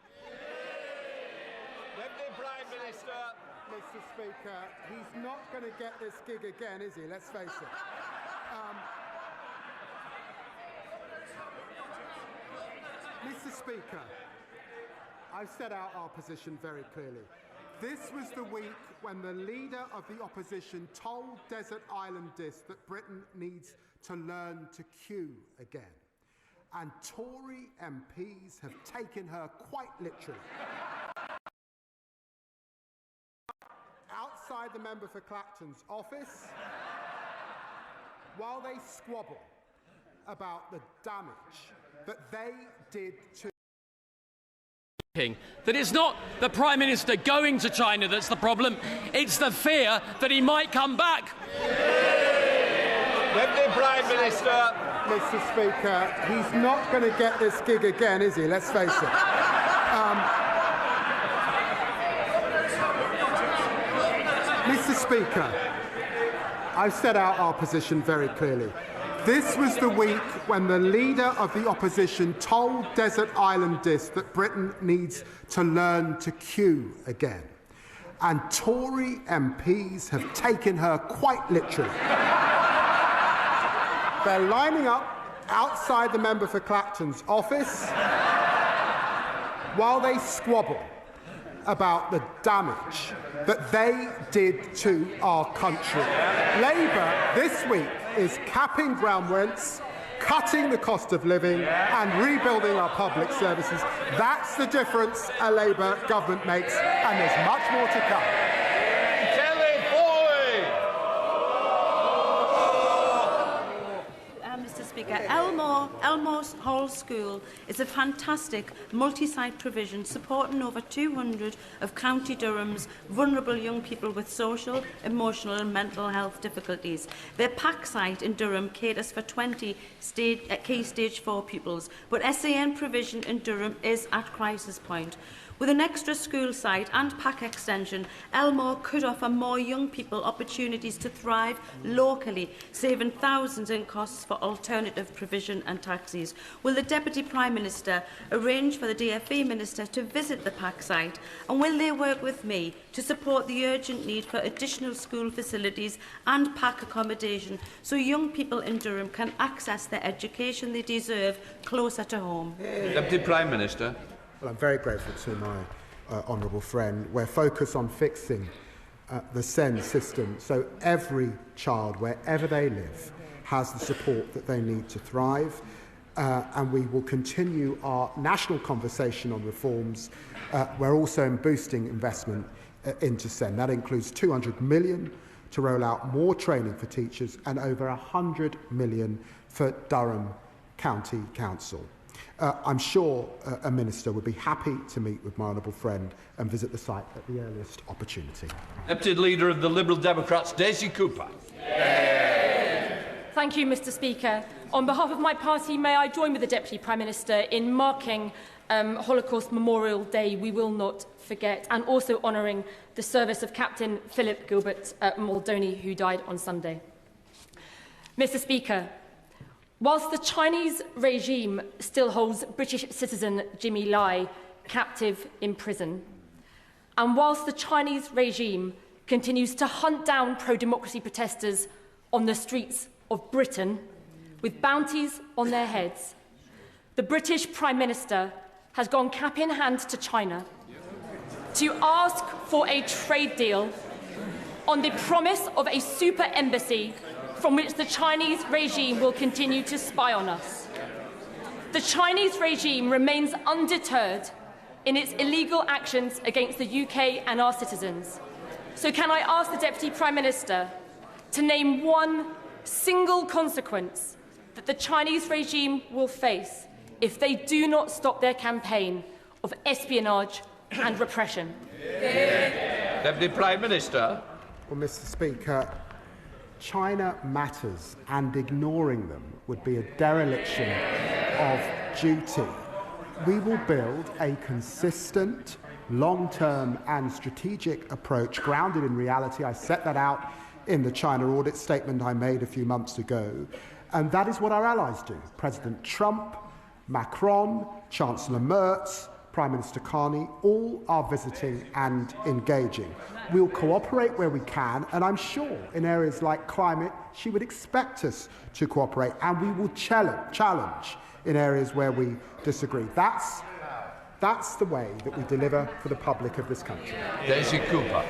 Speaker 2: Deputy Prime Minister.
Speaker 7: Mr. Speaker, he's not going to get this gig again, is he? Let's face it. Mr. Speaker, I've set out our position very clearly. This was the week when the leader of the opposition told Desert Island Disc that Britain needs to learn to queue again. And Tory MPs have taken her quite literally. Outside the member for Clacton's office, while they squabble about the damage that they did to...
Speaker 8: That it's not the Prime Minister going to China that's the problem, it's the fear that he might come back.
Speaker 2: Deputy Prime Minister.
Speaker 7: Mr. Speaker, he's not going to get this gig again, is he? Let's face it. Mr. Speaker, I've set out our position very clearly. This was the week when the leader of the opposition told Desert Islanders that Britain needs to learn to queue again. And Tory MPs have taken her quite literally. They're lining up outside the member for Clacton's office while they squabble about the damage that they did to our country. Labour this week is capping ground rents, cutting the cost of living and rebuilding our public services. That's the difference a Labour government makes, and there's much more to come.
Speaker 6: Mr. Speaker, Elmore Hall School is a fantastic multi-site provision supporting over 200 of County Durham's vulnerable young people with social, emotional and mental health difficulties. Their PAC site in Durham caters for 20 key Stage 4 pupils, but SAN provision in Durham is at crisis point. With an extra school site and PAC extension, Elmore could offer more young people opportunities to thrive locally, saving thousands in costs for alternative provision and taxis. Will the Deputy Prime Minister arrange for the DFE Minister to visit the PAC site, and will they work with me to support the urgent need for additional school facilities and PAC accommodation so young people in Durham can access the education they deserve closer to home?
Speaker 2: Deputy Prime Minister.
Speaker 7: Well, I'm very grateful to my honourable friend. We're focused on fixing the SEND system so every child, wherever they live, has the support that they need to thrive. And we will continue our national conversation on reforms. We're also boosting investment into SEND. That includes 200 million to roll out more training for teachers and over 100 million for Durham County Council. I'm sure a minister would be happy to meet with my honourable friend and visit the site at the earliest opportunity.
Speaker 2: Deputy Leader of the Liberal Democrats, Daisy Cooper.
Speaker 1: Thank you, Mr. Speaker. On behalf of my party, may I join with the Deputy Prime Minister in marking Holocaust Memorial Day, We Will Not Forget, and also honouring the service of Captain Philip Gilbert Muldowney, who died on Sunday. Mr. Speaker, whilst the Chinese regime still holds British citizen Jimmy Lai captive in prison, and whilst the Chinese regime continues to hunt down pro-democracy protesters on the streets of Britain with bounties on their heads, the British Prime Minister has gone cap in hand to China to ask for a trade deal on the promise of a super embassy from which the Chinese regime will continue to spy on us. The Chinese regime remains undeterred in its illegal actions against the UK and our citizens. So can I ask the Deputy Prime Minister to name one single consequence that the Chinese regime will face if they do not stop their campaign of espionage and repression?
Speaker 2: Deputy Prime Minister.
Speaker 7: Well, Mr. Speaker, China matters, and ignoring them would be a dereliction of duty. We will build a consistent, long-term and strategic approach grounded in reality. I set that out in the China audit statement I made a few months ago, and that is what our allies do. President Trump, Macron, Chancellor Merz, Prime Minister Carney, all are visiting and engaging. We'll cooperate where we can, and I'm sure in areas like climate, she would expect us to cooperate, and we will challenge in areas where we disagree. That's the way that we deliver for the public of this country.
Speaker 2: Daisy Cooper.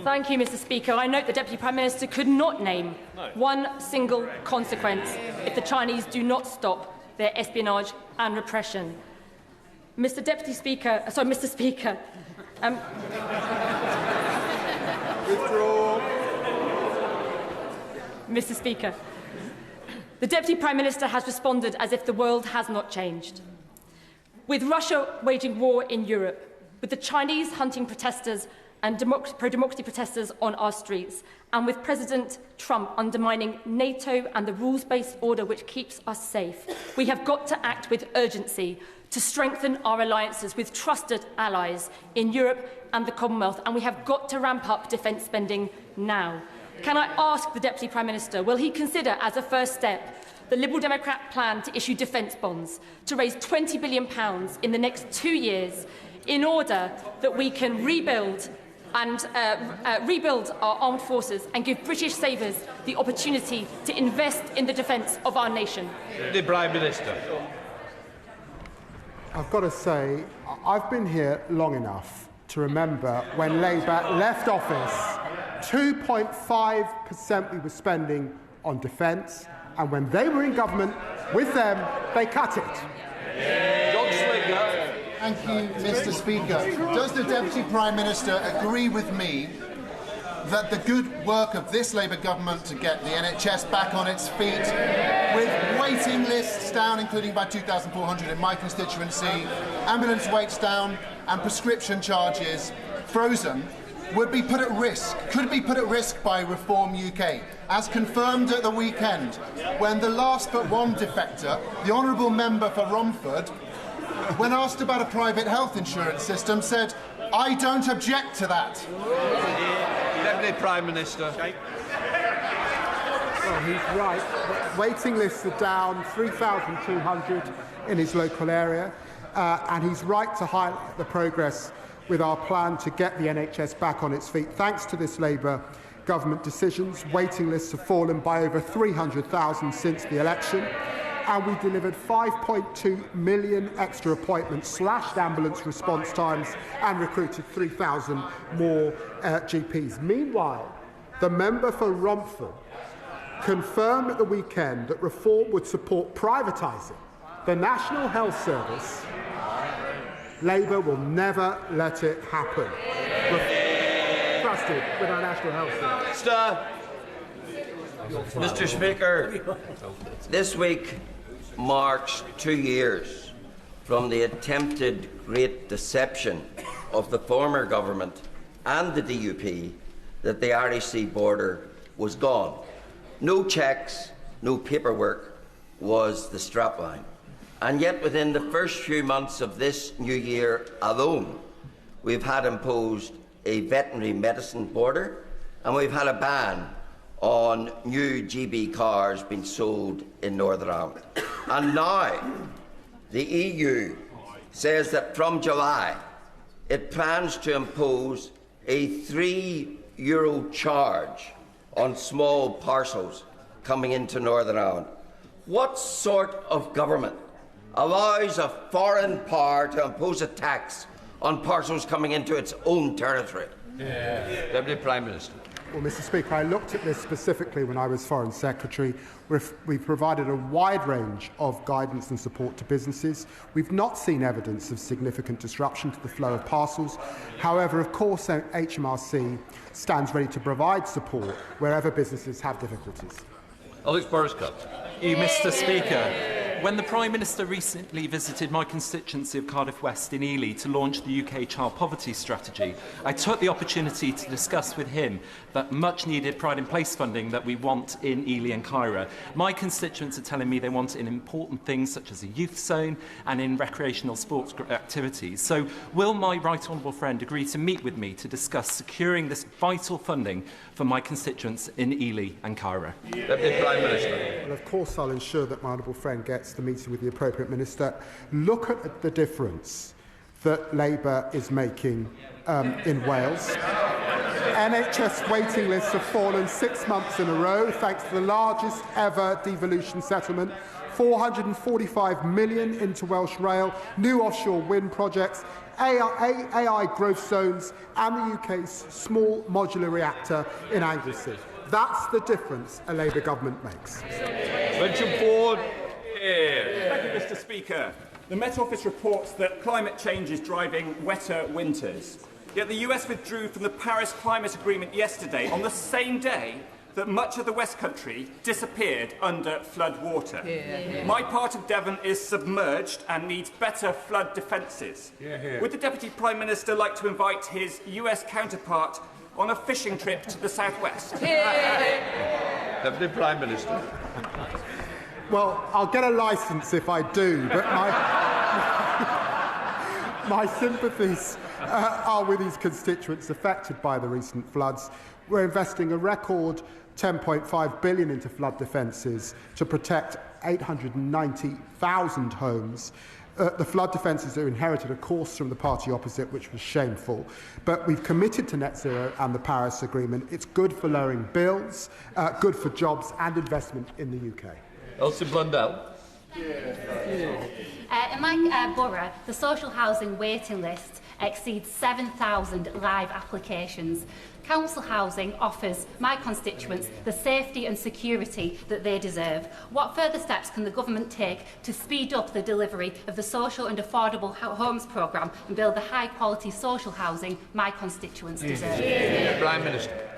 Speaker 1: Thank you, Mr. Speaker. I note the Deputy Prime Minister could not name one single consequence if the Chinese do not stop their espionage and repression. Mr. Speaker.
Speaker 2: Withdraw.
Speaker 1: Mr. Speaker, The Deputy Prime Minister has responded as if the world has not changed. With Russia waging war in Europe, with the Chinese hunting protesters and pro-democracy protesters on our streets, and with President Trump undermining NATO and the rules-based order which keeps us safe, we have got to act with urgency to strengthen our alliances with trusted allies in Europe and the Commonwealth, and we have got to ramp up defence spending now. Can I ask the Deputy Prime Minister, will he consider as a first step the Liberal Democrat plan to issue defence bonds to raise £20 billion in the next 2 years in order that we can rebuild our armed forces and give British savers the opportunity to invest in the defence of our nation?
Speaker 2: The Prime Minister.
Speaker 7: I've got to say, I've been here long enough to remember when Labour left office, 2.5% we were spending on defence, and when they were in government with them, they cut it.
Speaker 2: John Slinger.
Speaker 3: Thank you, Mr. Speaker. Does the Deputy Prime Minister agree with me that the good work of this Labour government to get the NHS back on its feet, with waiting lists down, including by 2,400 in my constituency, ambulance waits down, and prescription charges frozen, would be put at risk, could be put at risk by Reform UK, as confirmed at the weekend, when the last but one defector, the honourable member for Romford, when asked about a private health insurance system, said, "I don't object to that."
Speaker 2: Deputy Prime Minister.
Speaker 7: Well, he's right. Waiting lists are down 3,200 in his local area, and he's right to highlight the progress with our plan to get the NHS back on its feet. Thanks to this Labour government decisions, waiting lists have fallen by over 300,000 since the election, and we delivered 5.2 million extra appointments, slashed ambulance response times, and recruited 3,000 more GPs. Meanwhile, the member for Romford confirmed at the weekend that Reform would support privatising the National Health Service. Labour will never let it happen. Trusted with our National Health Service.
Speaker 9: Mr. Speaker, this week marks 2 years from the attempted great deception of the former government and the DUP that the Irish Sea border was gone. No checks, no paperwork was the strapline. And yet within the first few months of this new year alone, we've had imposed a veterinary medicine border, and we've had a ban on new GB cars being sold in Northern Ireland. And now the EU says that from July it plans to impose a €3 charge on small parcels coming into Northern Ireland. What sort of government allows a foreign power to impose a tax on parcels coming into its own territory?
Speaker 2: Deputy Prime Minister.
Speaker 7: Well, Mr. Speaker, I looked at this specifically when I was Foreign Secretary. We've provided a wide range of guidance and support to businesses. We've not seen evidence of significant disruption to the flow of parcels. However, of course, HMRC stands ready to provide support wherever businesses have difficulties.
Speaker 2: Alex Boriscup.
Speaker 10: Mr. Speaker. When the Prime Minister recently visited my constituency of Cardiff West in Ely to launch the UK Child Poverty Strategy, I took the opportunity to discuss with him that much-needed Pride in Place funding that we want in Ely and Cairo. My constituents are telling me they want it in important things such as a youth zone and in recreational sports activities. So will my right honourable friend agree to meet with me to discuss securing this vital funding for my constituents in Ely and Cairo?
Speaker 2: Deputy Prime Minister.
Speaker 7: Well, of course, I'll ensure that my honourable friend gets the meeting with the appropriate minister. Look at the difference that Labour is making in Wales. NHS waiting lists have fallen 6 months in a row thanks to the largest ever devolution settlement. 445 million into Welsh Rail, new offshore wind projects, AI growth zones, and the UK's small modular reactor in Anglesey. That's the difference a Labour government makes.
Speaker 2: Richard Ford.
Speaker 12: Thank you, Mr. Speaker. The Met Office reports that climate change is driving wetter winters. Yet the US withdrew from the Paris Climate Agreement yesterday on the same day that much of the West Country disappeared under flood water. My part of Devon is submerged and needs better flood defences. Would the Deputy Prime Minister like to invite his US counterpart on a fishing trip to the southwest?
Speaker 2: Deputy Prime Minister.
Speaker 7: Well, I'll get a licence if I do, but my sympathies are with his constituents affected by the recent floods. We're investing a record £10.5 billion into flood defences to protect 890,000 homes. The flood defences are inherited, of course, from the party opposite, which was shameful. But we've committed to net zero and the Paris Agreement. It's good for lowering bills, good for jobs and investment in the UK.
Speaker 2: Elsie Blundell.
Speaker 13: In my borough, the social housing waiting list exceeds 7,000 live applications. Council housing offers my constituents the safety and security that they deserve. What further steps can the government take to speed up the delivery of the Social and Affordable Homes programme and build the high-quality social housing my constituents deserve?
Speaker 2: Prime Minister.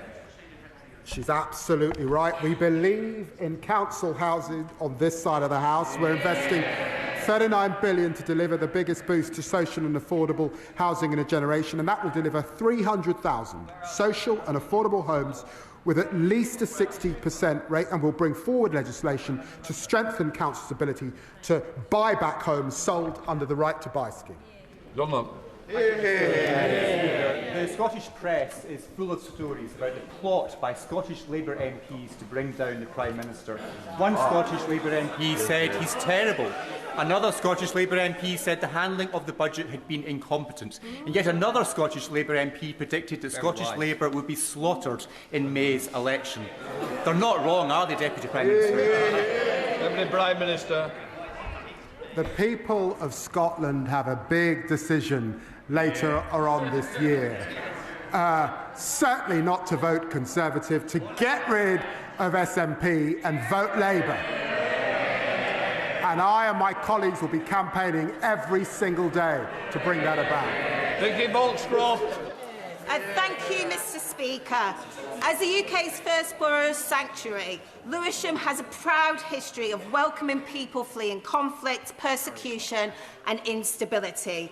Speaker 7: She's absolutely right. We believe in council housing on this side of the House. We're investing £39 billion to deliver the biggest boost to social and affordable housing in a generation, and that will deliver 300,000 social and affordable homes with at least a 60% rate, and will bring forward legislation to strengthen councils' ability to buy back homes sold under the Right to Buy scheme.
Speaker 14: The Scottish press is full of stories about the plot by Scottish Labour MPs to bring down the Prime Minister. One Scottish Labour MP said he's terrible. Another Scottish Labour MP said the handling of the budget had been incompetent. And yet another Scottish Labour MP predicted that Scottish Labour would be slaughtered in May's election. They're not wrong, are they, Deputy Prime Minister?
Speaker 2: Deputy Prime Minister.
Speaker 7: The people of Scotland have a big decision later on this year. Certainly not to vote Conservative, to get rid of SNP and vote Labour. And I and my colleagues will be campaigning every single day to bring that about.
Speaker 2: Vicky Bolscroft.
Speaker 15: Thank you, Mr. Speaker. As the UK's first borough sanctuary, Lewisham has a proud history of welcoming people fleeing conflict, persecution and instability.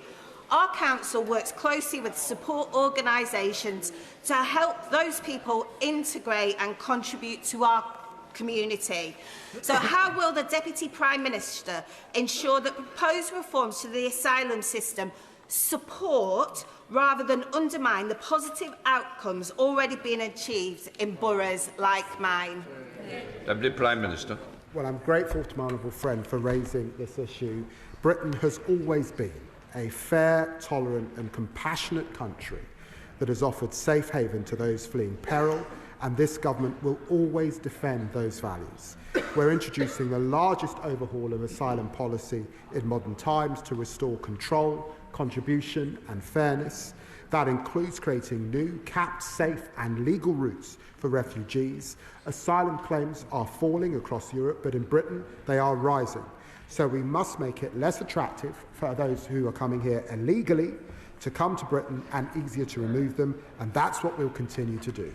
Speaker 15: Our council works closely with support organisations to help those people integrate and contribute to our community. So how will the Deputy Prime Minister ensure that proposed reforms to the asylum system support rather than undermine the positive outcomes already being achieved in boroughs like mine?
Speaker 2: Deputy Prime Minister.
Speaker 7: Well, I'm grateful to my honourable friend for raising this issue. Britain has always been a fair, tolerant and compassionate country that has offered safe haven to those fleeing peril, and this government will always defend those values. We're introducing the largest overhaul of asylum policy in modern times to restore control, contribution and fairness. That includes creating new, capped, safe and legal routes for refugees. Asylum claims are falling across Europe, but in Britain they are rising. So we must make it less attractive for those who are coming here illegally to come to Britain and easier to remove them, and that's what we'll continue to do.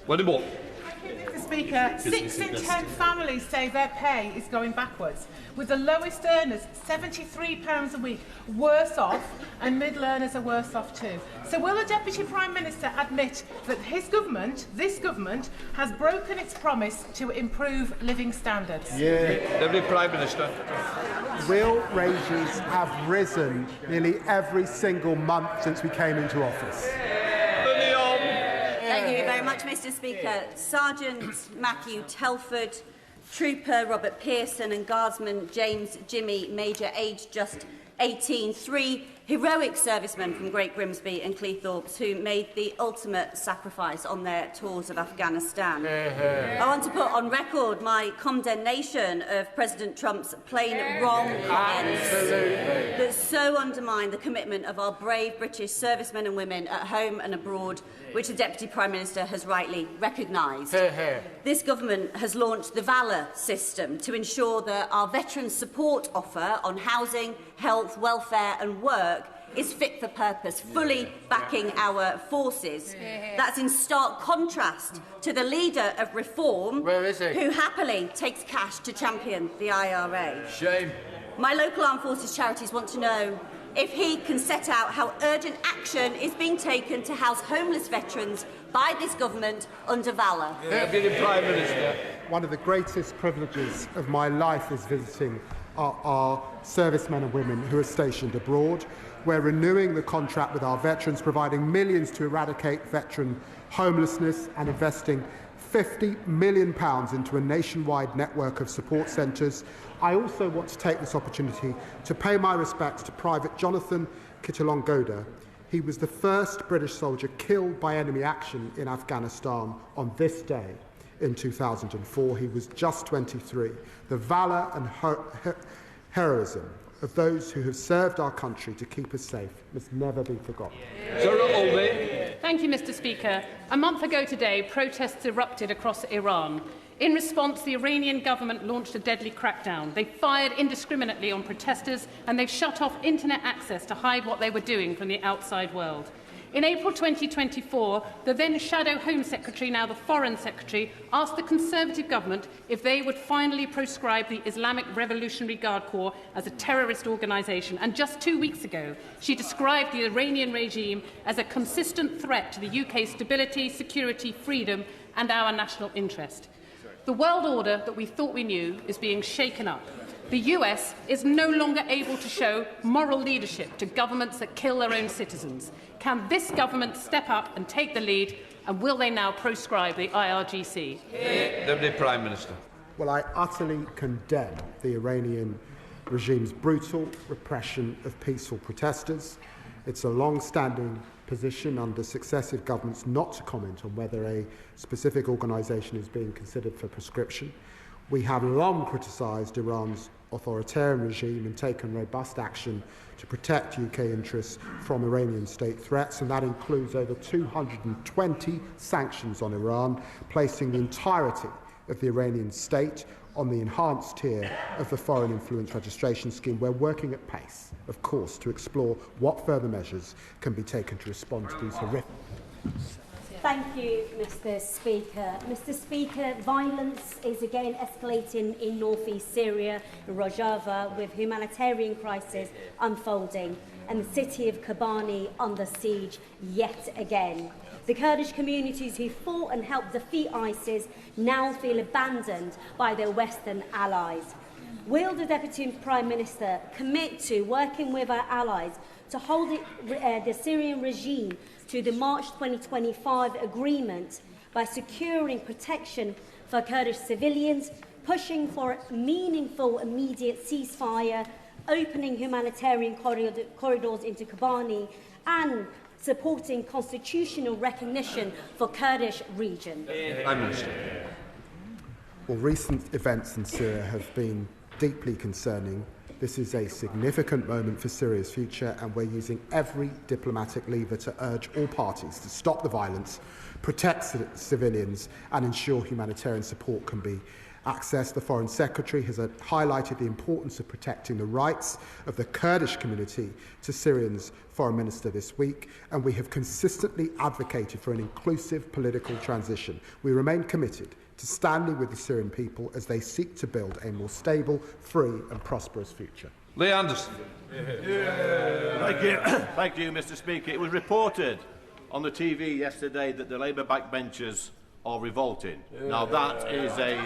Speaker 2: Mr.
Speaker 5: Speaker, 6 in 10 families say their pay is going backwards, with the lowest earners £73 a week worse off, and middle earners are worse off too. So will the Deputy Prime Minister admit that his government, this government, has broken its promise to improve living standards?
Speaker 2: Deputy Prime Minister.
Speaker 7: Real wages have risen nearly every single month since we came into office.
Speaker 16: Thank you very much, Mr. Speaker. Sergeant Matthew Telford, Trooper Robert Pearson and Guardsman James Jimmy Major, aged just 18, 3 heroic servicemen from Great Grimsby and Cleethorpes who made the ultimate sacrifice on their tours of Afghanistan. I want to put on record my condemnation of President Trump's plain wrong comments that so undermine the commitment of our brave British servicemen and women at home and abroad, which the Deputy Prime Minister has rightly recognised. This government has launched the Valour system to ensure that our veterans' support offer on housing, health, welfare and work is fit for purpose, fully backing our forces. That's in stark contrast to the leader of Reform, who happily takes cash to champion the IRA.
Speaker 2: Shame.
Speaker 16: My local armed forces charities want to know if he can set out how urgent action is being taken to house homeless veterans by this government under Valour.
Speaker 2: Deputy Prime Minister.
Speaker 7: One of the greatest privileges of my life is visiting our servicemen and women who are stationed abroad. We're renewing the contract with our veterans, providing millions to eradicate veteran homelessness and investing £50 million into a nationwide network of support centres. I also want to take this opportunity to pay my respects to Private Jonathan Kitolongoda. He was the first British soldier killed by enemy action in Afghanistan on this day in 2004. He was just 23. The valour and heroism of those who have served our country to keep us safe must never be forgotten.
Speaker 5: Thank you, Mr. Speaker. A month ago today, protests erupted across Iran. In response, the Iranian government launched a deadly crackdown. They fired indiscriminately on protesters and they've shut off internet access to hide what they were doing from the outside world. In April 2024, the then Shadow Home Secretary, now the Foreign Secretary, asked the Conservative government if they would finally proscribe the Islamic Revolutionary Guard Corps as a terrorist organisation. And just 2 weeks ago, she described the Iranian regime as a consistent threat to the UK's stability, security, freedom and our national interest. The world order that we thought we knew is being shaken up. The US is no longer able to show moral leadership to governments that kill their own citizens. Can this government step up and take the lead, and will they now proscribe the IRGC?
Speaker 2: Deputy Prime Minister.
Speaker 7: Well, I utterly condemn the Iranian regime's brutal repression of peaceful protesters. It's a long-standing position under successive governments not to comment on whether a specific organisation is being considered for proscription. We have long criticised Iran's authoritarian regime and taken robust action to protect UK interests from Iranian state threats, and that includes over 220 sanctions on Iran, placing the entirety of the Iranian state on the enhanced tier of the Foreign Influence Registration Scheme. We're working at pace, of course, to explore what further measures can be taken to respond to these horrific...
Speaker 11: Thank you, Mr. Speaker. Mr. Speaker, violence is again escalating in north-east Syria, in Rojava, with humanitarian crisis unfolding, and the city of Kobani under siege yet again. The Kurdish communities who fought and helped defeat ISIS now feel abandoned by their Western allies. Will the Deputy Prime Minister commit to working with our allies to hold the Syrian regime to the March 2025 agreement by securing protection for Kurdish civilians, pushing for a meaningful immediate ceasefire, opening humanitarian corridors into Kobani, and supporting constitutional recognition for Kurdish region?
Speaker 2: Prime Minister.
Speaker 7: Well, recent events in Syria have been deeply concerning. This is a significant moment for Syria's future, and we're using every diplomatic lever to urge all parties to stop the violence, protect civilians, and ensure humanitarian support can be accessed. The Foreign Secretary has highlighted the importance of protecting the rights of the Kurdish community to Syrian's Foreign Minister this week, and we have consistently advocated for an inclusive political transition. We remain committed to standing with the Syrian people as they seek to build a more stable, free and prosperous future.
Speaker 2: Lee Anderson.
Speaker 17: Thank you, Mr. Speaker. It was reported on the TV yesterday that the Labour backbenchers are revolting. Now that is a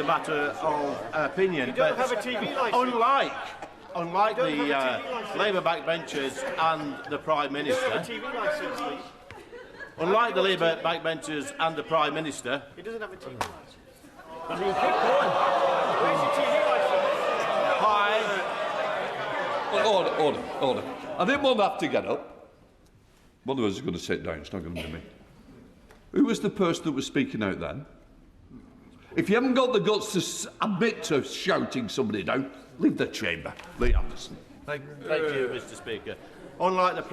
Speaker 17: matter of opinion.
Speaker 19: You don't have a TV licence.
Speaker 17: Unlike the Labour backbenchers and the Prime Minister.
Speaker 19: You don't have a TV licence, please.
Speaker 17: Unlike the Labour backbenchers and the Prime Minister.
Speaker 19: He doesn't have a TV licence. I mean, keep going. Where's your TV licence?
Speaker 17: Hi.
Speaker 2: Well, order. I think one have to get up. One of us is going to sit down. It's not going to be me. Who was the person that was speaking out then? If you haven't got the guts to admit to shouting somebody down, leave the chamber. Lee Anderson.
Speaker 17: Thank you, Mr. Speaker. Unlike the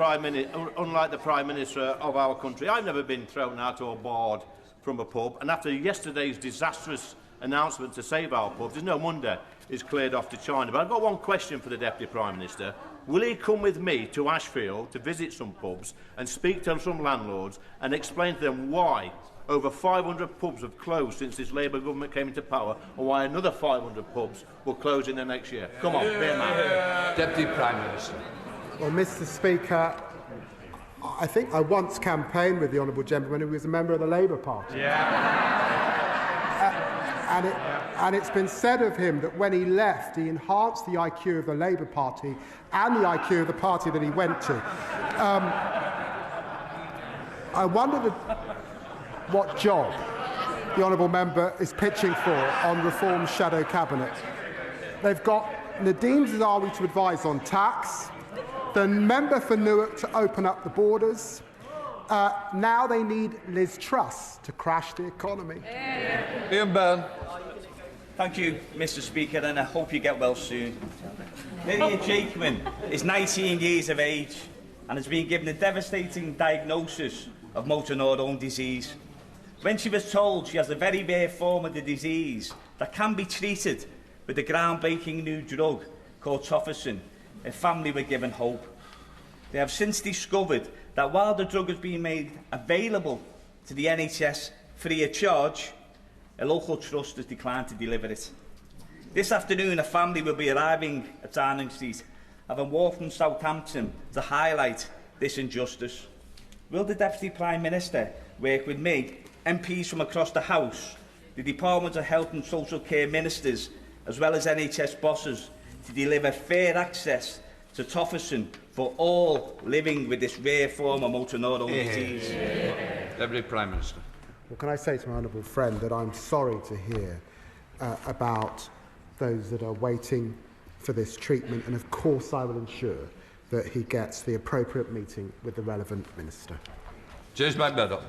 Speaker 17: Prime Minister of our country, I've never been thrown out or barred from a pub, and after yesterday's disastrous announcement to save our pubs. There's no wonder it's cleared off to China. But I've got one question for the Deputy Prime Minister. Will he come with me to Ashfield to visit some pubs and speak to some landlords and explain to them why over 500 pubs have closed since this Labour government came into power, and why another 500 pubs will close in the next year? Come on, be a man.
Speaker 2: Deputy Prime Minister.
Speaker 7: Well, Mr. Speaker, I think I once campaigned with the honourable gentleman who was a member of the Labour Party. And it's been said of him that when he left, he enhanced the IQ of the Labour Party and the IQ of the party that he went to. I wondered what job the honourable member is pitching for on Reform's shadow cabinet. They've got Nadine Zahawi to advise on tax, the member for Newark to open up the borders. Now they need Liz Truss to crash the economy.
Speaker 2: Ian Byrne.
Speaker 4: Thank you, Mr. Speaker, and I hope you get well soon. Lydia Jakeman is 19 years of age and has been given a devastating diagnosis of motor neurone disease. When she was told she has a very rare form of the disease that can be treated with a groundbreaking new drug called tofersen, her family were given hope. They have since discovered that while the drug has been made available to the NHS free of charge, a local trust has declined to deliver it. This afternoon, a family will be arriving at Downing Street, having walked from Southampton to highlight this injustice. Will the Deputy Prime Minister work with me, MPs from across the House, the Department of Health and Social Care Ministers, as well as NHS bosses, to deliver fair access to tofersen for all living with this rare form of motor neurone disease?
Speaker 2: Deputy Prime Minister.
Speaker 7: Well, can I say to my honourable friend that I'm sorry to hear about those that are waiting for this treatment, and of course I will ensure that he gets the appropriate meeting with the relevant minister.
Speaker 2: James McMurdo.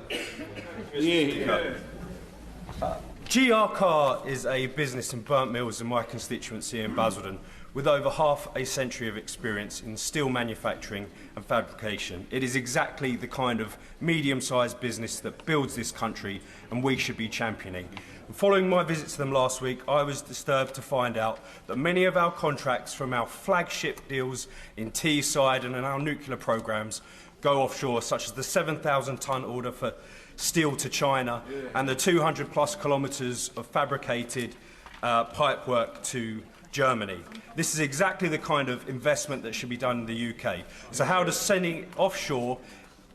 Speaker 20: GR Car is a business in Burnt Mills in my constituency in Basildon, with over half a century of experience in steel manufacturing and fabrication. It is exactly the kind of medium-sized business that builds this country and we should be championing. Following my visit to them last week, I was disturbed to find out that many of our contracts from our flagship deals in Teesside and in our nuclear programmes go offshore, such as the 7,000-tonne order for steel to China and the 200-plus kilometres of fabricated pipework to Germany. This is exactly the kind of investment that should be done in the UK. So how does sending offshore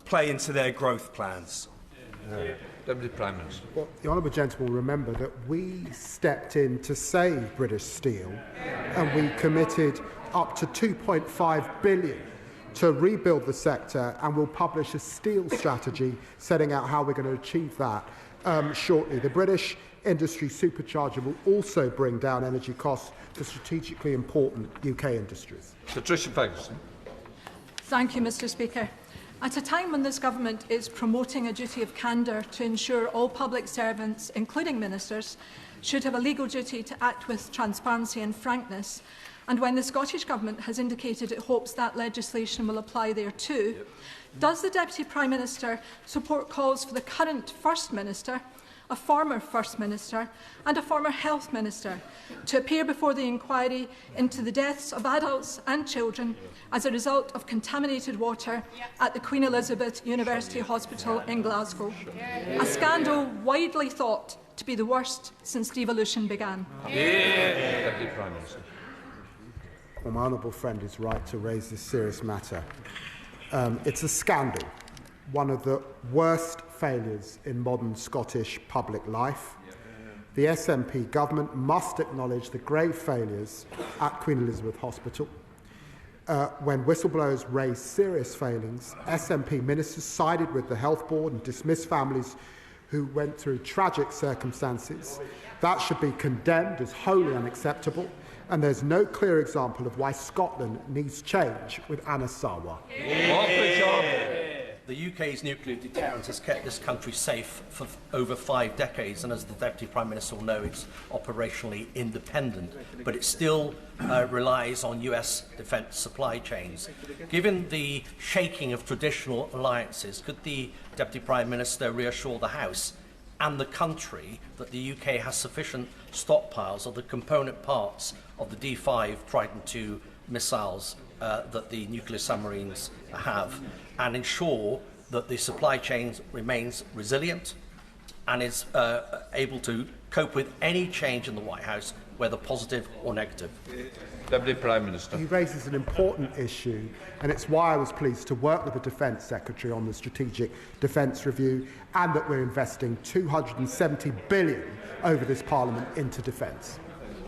Speaker 20: play into their growth plans?
Speaker 2: Deputy Prime Minister.
Speaker 7: Well, the honourable gentleman will remember that we stepped in to save British Steel and we committed up to £2.5 billion to rebuild the sector, and we'll publish a steel strategy setting out how we're going to achieve that shortly. The British Industry Supercharger will also bring down energy costs for strategically important UK industries.
Speaker 2: Patricia Ferguson.
Speaker 21: Thank you, Mr. Speaker. At a time when this government is promoting a duty of candour to ensure all public servants, including ministers, should have a legal duty to act with transparency and frankness, and when the Scottish Government has indicated it hopes that legislation will apply there too, does the Deputy Prime Minister support calls for the current First Minister, a former First Minister and a former Health Minister to appear before the inquiry into the deaths of adults and children as a result of contaminated water at the Queen Elizabeth University Hospital in Glasgow? A scandal widely thought to be the worst since devolution began.
Speaker 2: Deputy Prime Minister.
Speaker 7: Well, my honourable friend is right to raise this serious matter. It's a scandal, one of the worst failures in modern Scottish public life. The SNP government must acknowledge the grave failures at Queen Elizabeth Hospital. When whistleblowers raised serious failings, SNP ministers sided with the Health Board and dismissed families who went through tragic circumstances. That should be condemned as wholly unacceptable, and there's no clear example of why Scotland needs change with Anna Sarwar.
Speaker 22: The UK's nuclear deterrent has kept this country safe for over 5 decades, and as the Deputy Prime Minister will know, it's operationally independent, but it still relies on US defence supply chains. Given the shaking of traditional alliances, could the Deputy Prime Minister reassure the House and the country that the UK has sufficient stockpiles of the component parts of the D5 Trident II missiles that the nuclear submarines have, and ensure that the supply chain remains resilient and is able to cope with any change in the White House, whether positive or negative.
Speaker 2: Deputy Prime Minister.
Speaker 7: He raises an important issue, and it's why I was pleased to work with the Defence Secretary on the Strategic Defence Review, and that we're investing $270 billion over this Parliament into defence.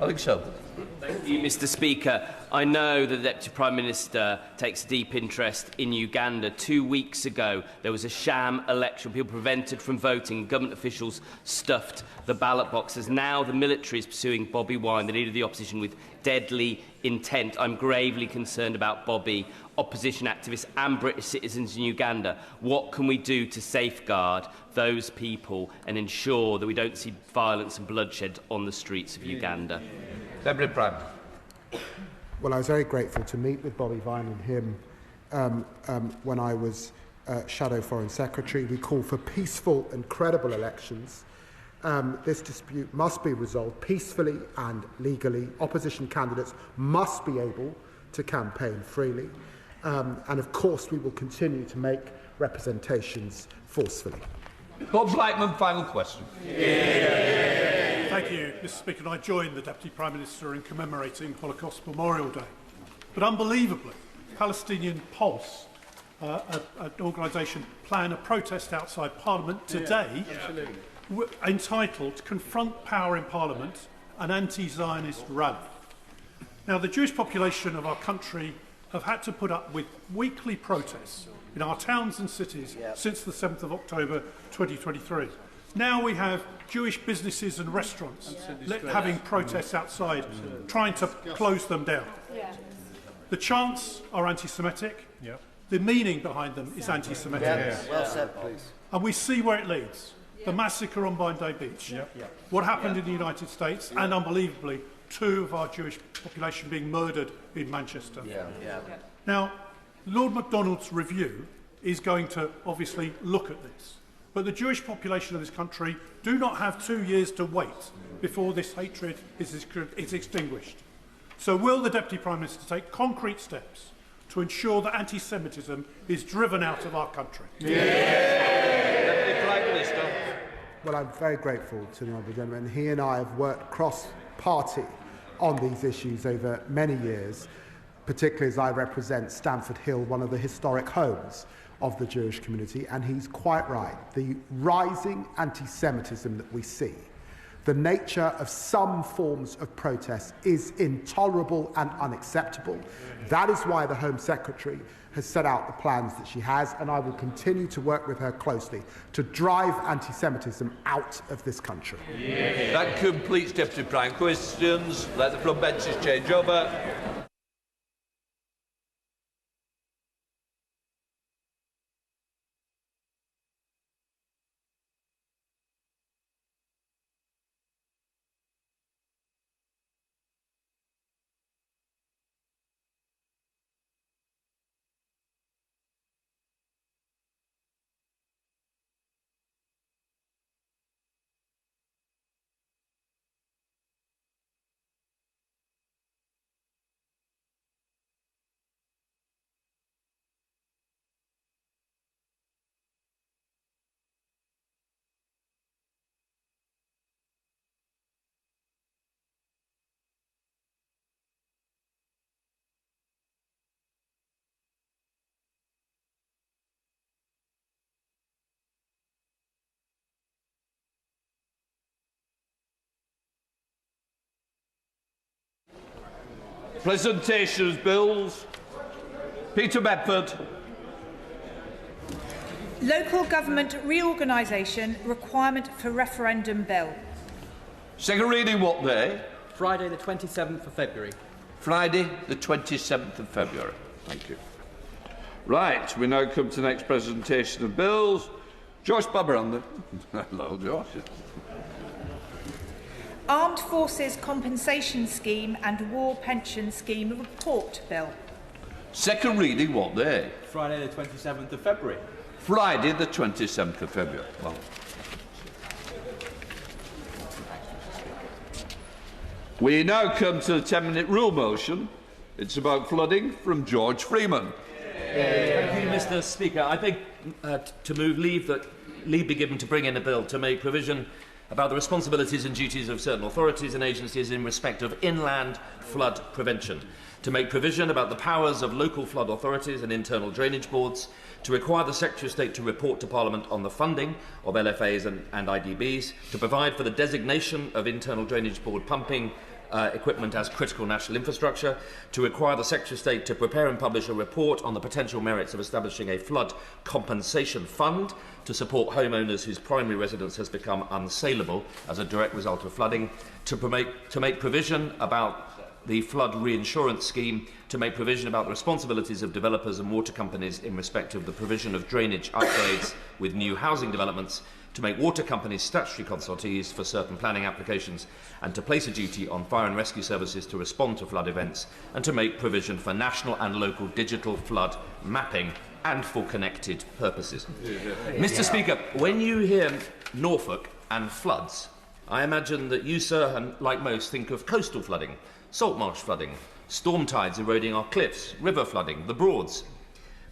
Speaker 2: I think so.
Speaker 8: Thank you, Mr. Speaker. I know that the Deputy Prime Minister takes a deep interest in Uganda. 2 weeks ago, there was a sham election. People prevented from voting. Government officials stuffed the ballot boxes. Now the military is pursuing Bobi Wine, the leader of the opposition, with deadly intent. I'm gravely concerned about Bobi, opposition activists and British citizens in Uganda. What can we do to safeguard those people and ensure that we don't see violence and bloodshed on the streets of Uganda?
Speaker 2: Deputy Prime.
Speaker 7: Well, I was very grateful to meet with Bobi Wine and him when I was Shadow Foreign Secretary. We call for peaceful and credible elections. This dispute must be resolved peacefully and legally. Opposition candidates must be able to campaign freely. And of course, we will continue to make representations forcefully.
Speaker 2: Bob Blackman, final question.
Speaker 18: Thank you, Mr. Speaker. And I join the Deputy Prime Minister in commemorating Holocaust Memorial Day. But unbelievably, Palestinian Pulse, an organisation, plan a protest outside Parliament today entitled "Confront Power in Parliament, an anti-Zionist rally." Now, the Jewish population of our country have had to put up with weekly protests in our towns and cities since the 7th of October 2023. Now we have Jewish businesses and restaurants having protests outside, trying to close them down. The chants are anti-Semitic. The meaning behind them is anti-Semitic.
Speaker 23: Well said, please.
Speaker 18: And we see where it leads. The massacre on Bondi Beach, what happened in the United States, and unbelievably, 2 of our Jewish population being murdered in Manchester. Now, Lord Macdonald's review is going to obviously look at this. But the Jewish population of this country do not have 2 years to wait before this hatred is extinguished. So will the Deputy Prime Minister take concrete steps to ensure that anti-Semitism is driven out of our country?
Speaker 2: Deputy Prime Minister.
Speaker 7: Well, I'm very grateful to the Honourable Gentleman. He and I have worked cross-party on these issues over many years, particularly as I represent Stamford Hill, one of the historic homes of the Jewish community, and he's quite right. The rising anti-Semitism that we see, the nature of some forms of protest is intolerable and unacceptable. That is why the Home Secretary has set out the plans that she has, and I will continue to work with her closely to drive anti-Semitism out of this country.
Speaker 2: That completes Deputy Prime questions. Let the front benches change over. Presentation of bills. Peter Bedford.
Speaker 24: Local Government Reorganisation Requirement for Referendum Bill.
Speaker 2: Second reading what day?
Speaker 25: Friday the 27th of February.
Speaker 2: Friday the 27th of February. Thank you. Right, we now come to the next presentation of bills. Joyce Babaranda. Hello, Joyce.
Speaker 24: Armed Forces Compensation Scheme and War Pension Scheme Report Bill.
Speaker 2: Second reading what day?
Speaker 25: Friday the 27th of February.
Speaker 2: Friday the 27th of February. Well. We now come to the 10-minute rule motion. It's about flooding from George Freeman.
Speaker 1: Thank you, Mr. Speaker. I beg to move leave be given to bring in a bill to make provision about the responsibilities and duties of certain authorities and agencies in respect of inland flood prevention, to make provision about the powers of local flood authorities and internal drainage boards, to require the Secretary of State to report to Parliament on the funding of LFAs and IDBs, to provide for the designation of internal drainage board pumping equipment as critical national infrastructure, to require the Secretary of State to prepare and publish a report on the potential merits of establishing a flood compensation fund to support homeowners whose primary residence has become unsaleable as a direct result of flooding, to make provision about the flood reinsurance scheme, to make provision about the responsibilities of developers and water companies in respect of the provision of drainage upgrades with new housing developments, to make water companies statutory consultees for certain planning applications, and to place a duty on fire and rescue services to respond to flood events, and to make provision for national and local digital flood mapping and for connected purposes. Mr. Speaker, when you hear Norfolk and floods, I imagine that you, sir, and like most, think of coastal flooding, salt marsh flooding, storm tides eroding our cliffs, river flooding, the Broads,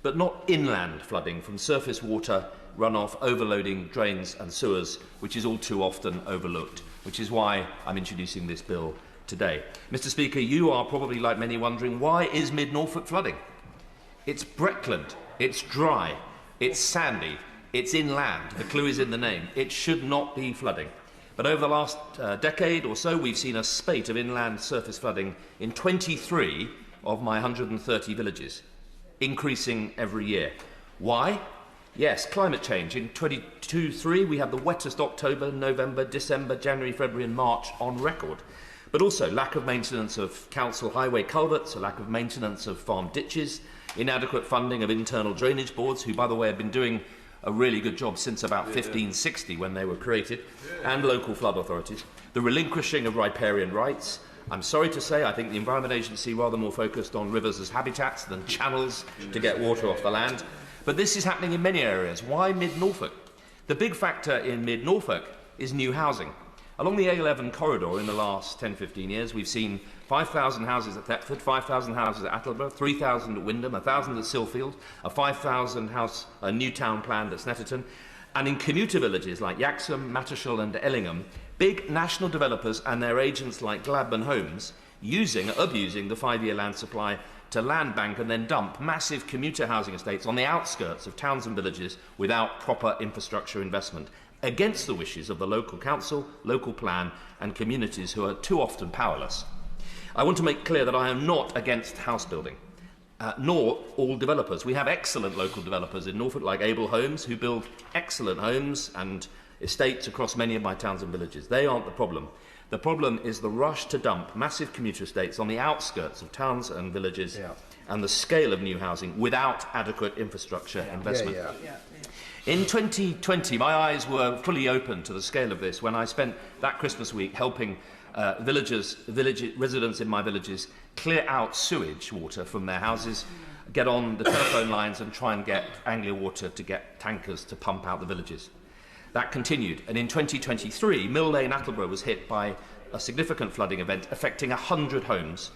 Speaker 1: but not inland flooding from surface water, runoff, overloading drains and sewers, which is all too often overlooked, which is why I'm introducing this bill today. Mr. Speaker, you are probably, like many, wondering, why is mid-Norfolk flooding? It's Breckland, it's dry, it's sandy, it's inland. The clue is in the name. It should not be flooding. But over the last decade or so, we've seen a spate of inland surface flooding in 23 of my 130 villages, increasing every year. Why? Yes, climate change. In 22-3, we had the wettest October, November, December, January, February and March on record. But also lack of maintenance of council highway culverts, a lack of maintenance of farm ditches, inadequate funding of internal drainage boards, who, by the way, have been doing a really good job since about 1560 when they were created, and local flood authorities, the relinquishing of riparian rights. I'm sorry to say, I think the Environment Agency rather more focused on rivers as habitats than channels to get water off the land. But this is happening in many areas. Why mid-Norfolk? The big factor in mid-Norfolk is new housing. Along the A11 corridor in the last 10-15 years, we've seen 5,000 houses at Thetford, 5,000 houses at Attleborough, 3,000 at Windham, 1,000 at Silfield, a 5,000 house new town planned at Snetterton, and in commuter villages like Yaxham, Mattershall and Ellingham, big national developers and their agents like Gladman Homes abusing the 5-year land supply to land bank and then dump massive commuter housing estates on the outskirts of towns and villages without proper infrastructure investment, against the wishes of the local council, local plan and communities who are too often powerless. I want to make clear that I am not against house building, nor all developers. We have excellent local developers in Norfolk like Able Homes, who build excellent homes and estates across many of my towns and villages. They aren't the problem. The problem is the rush to dump massive commuter estates on the outskirts of towns and villages and the scale of new housing without adequate infrastructure investment. In 2020, my eyes were fully open to the scale of this when I spent that Christmas week helping residents in my villages clear out sewage water from their houses, get on the telephone lines and try and get Anglia Water to get tankers to pump out the villages. That continued, and in 2023, Mill Lane, Attleborough was hit by a significant flooding event affecting 100 homes.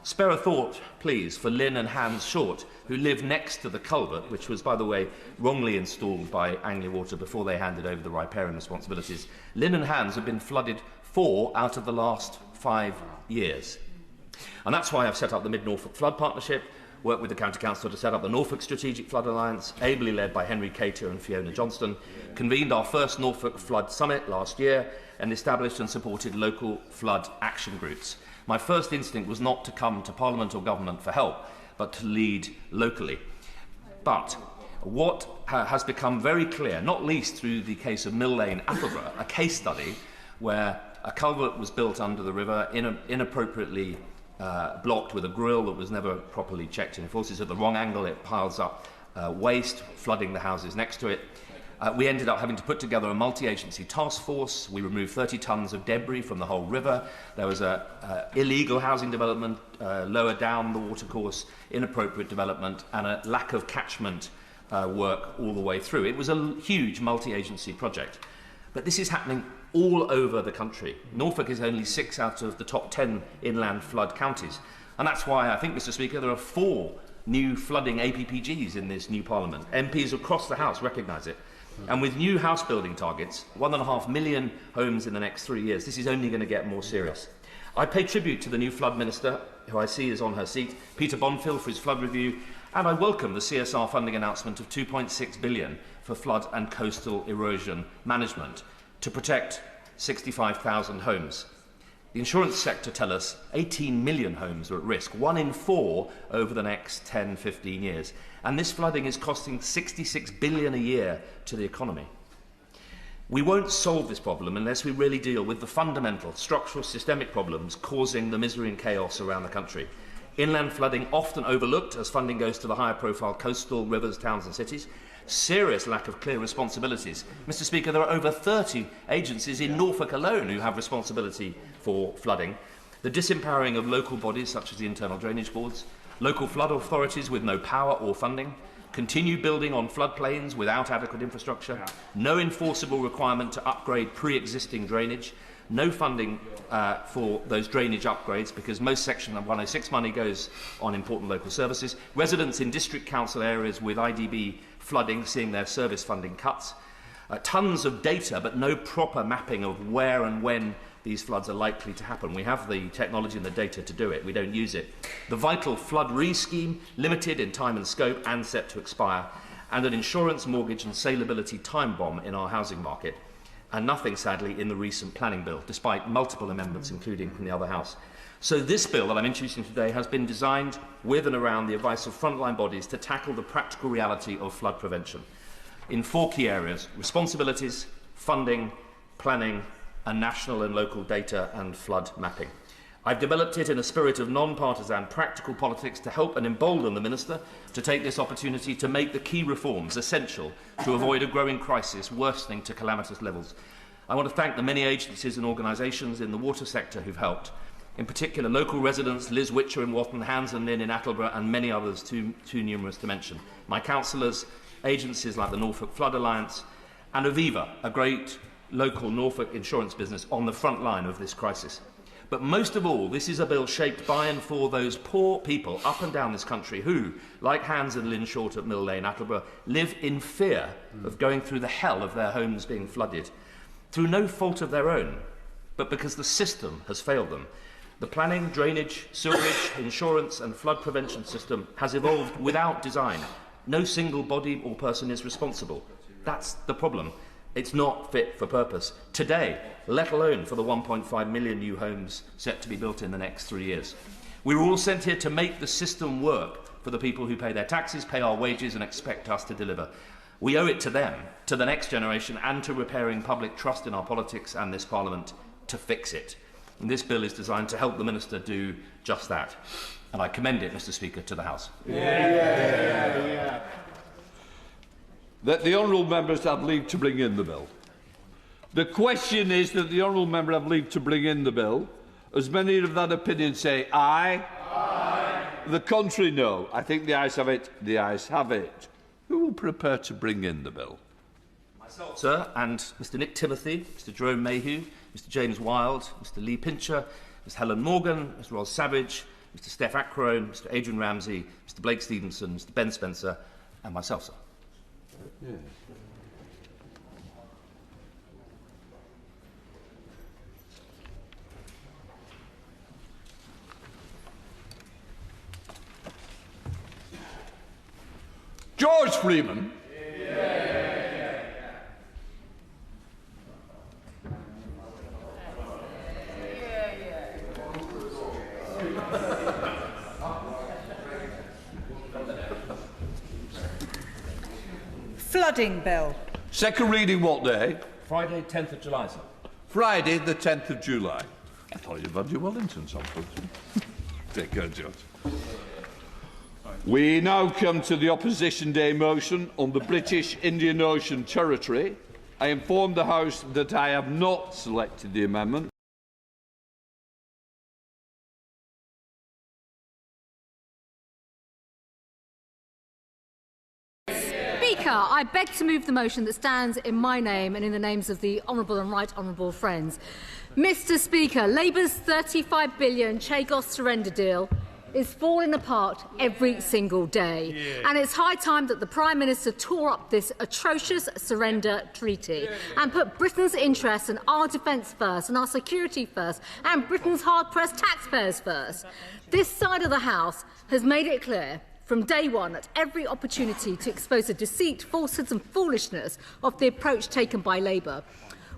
Speaker 1: Spare a thought, please, for Lynn and Hans Short, who live next to the culvert, which was, by the way, wrongly installed by Anglia Water before they handed over the riparian responsibilities. Lynn and Hans have been flooded 4 out of the last 5 years. And that's why I've set up the Mid-Norfolk Flood Partnership, worked with the County Council to set up the Norfolk Strategic Flood Alliance, ably led by Henry Cater and Fiona Johnston, convened our first Norfolk Flood Summit last year, and established and supported local flood action groups. My first instinct was not to come to Parliament or Government for help, but to lead locally. But what has become very clear, not least through the case of Mill Lane, Attleborough, a case study where a culvert was built under the river, inappropriately blocked with a grill that was never properly checked and enforced. It's at the wrong angle, it piles up waste, flooding the houses next to it. We ended up having to put together a multi-agency task force. We removed 30 tonnes of debris from the whole river. There was an illegal housing development lower down the watercourse, inappropriate development, and a lack of catchment work all the way through. It was a huge multi-agency project. But this is happening all over the country. Norfolk is only 6 out of the top 10 inland flood counties. And that's why I think, Mr. Speaker, there are 4 new flooding APPGs in this new Parliament. MPs across the House recognise it. And with new house building targets, 1.5 million homes in the next 3 years, this is only going to get more serious. I pay tribute to the new Flood Minister, who I see is on her seat, Peter Bonfield, for his flood review, and I welcome the CSR funding announcement of £2.6 billion for flood and coastal erosion management to protect 65,000 homes. The insurance sector tell us 18 million homes are at risk, 1 in 4 over the next 10-15 years. And this flooding is costing £66 billion a year to the economy. We won't solve this problem unless we really deal with the fundamental, structural, systemic problems causing the misery and chaos around the country. Inland flooding often overlooked as funding goes to the higher profile coastal rivers, towns and cities. Serious lack of clear responsibilities. Mr. Speaker, there are over 30 agencies in Norfolk alone who have responsibility for flooding. The disempowering of local bodies such as the internal drainage boards, local flood authorities with no power or funding, continue building on floodplains without adequate infrastructure, no enforceable requirement to upgrade pre-existing drainage, no funding for those drainage upgrades because most Section 106 money goes on important local services, residents in district council areas with IDB flooding seeing their service funding cuts, tons of data but no proper mapping of where and when these floods are likely to happen. We have the technology and the data to do it. We don't use it. The vital flood re-scheme, limited in time and scope and set to expire, and an insurance, mortgage and saleability time bomb in our housing market. And nothing, sadly, in the recent planning bill, despite multiple amendments, including from the other House. So this bill that I'm introducing today has been designed with and around the advice of frontline bodies to tackle the practical reality of flood prevention in 4 key areas: responsibilities, funding, planning, and national and local data and flood mapping. I've developed it in a spirit of non-partisan practical politics to help and embolden the Minister to take this opportunity to make the key reforms essential to avoid a growing crisis worsening to calamitous levels. I want to thank the many agencies and organisations in the water sector who've helped, in particular local residents, Liz Witcher in Watton, Hans and Lynn in Attleborough and many others too numerous to mention. My councillors, agencies like the Norfolk Flood Alliance and Aviva, a great local Norfolk insurance business on the front line of this crisis. But most of all, this is a bill shaped by and for those poor people up and down this country who, like Hans and Lynn Short at Mill Lane, Attleborough, live in fear of going through the hell of their homes being flooded, through no fault of their own, but because the system has failed them. The planning, drainage, sewerage, insurance and flood prevention system has evolved without design. No single body or person is responsible. That's the problem. It's not fit for purpose today, let alone for the 1.5 million new homes set to be built in the next 3 years. We were all sent here to make the system work for the people who pay their taxes, pay our wages and expect us to deliver. We owe it to them, to the next generation and to repairing public trust in our politics and this Parliament to fix it. And this bill is designed to help the Minister do just that. And I commend it, Mr. Speaker, to the House.
Speaker 2: That the honourable members have leave to bring in the bill. The question is that the honourable member have leave to bring in the bill. As many of that opinion say aye. Aye. The contrary, no. I think the ayes have it. The ayes have it. Who will prepare to bring in the bill?
Speaker 1: Myself, sir, and Mr. Nick Timothy, Mr. Jerome Mayhew, Mr. James Wilde, Mr. Lee Pincher, Ms. Helen Morgan, Mr. Ros Savage, Mr. Steph Acrone, Mr. Adrian Ramsey, Mr. Blake Stevenson, Mr. Ben Spencer, and myself, sir.
Speaker 2: Yes. George Freeman.
Speaker 24: Flooding bill.
Speaker 2: Second reading what day?
Speaker 1: Friday, 10th of July, sir.
Speaker 2: Friday, the 10th of July. I thought you'd had your Wellington something. Take care, George. We now come to the Opposition Day motion on the British Indian Ocean Territory. I inform the House that I have not selected the amendment.
Speaker 3: Speaker, I beg to move the motion that stands in my name and in the names of the Honourable and Right Honourable friends. Mr Speaker, Labour's £35 billion Chagos surrender deal is falling apart every single day. And it's high time that the Prime Minister tore up this atrocious surrender treaty and put Britain's interests and our defence first and our security first and Britain's hard-pressed taxpayers first. This side of the House has made it clear from day one at every opportunity to expose the deceit, falsehoods and foolishness of the approach taken by Labour.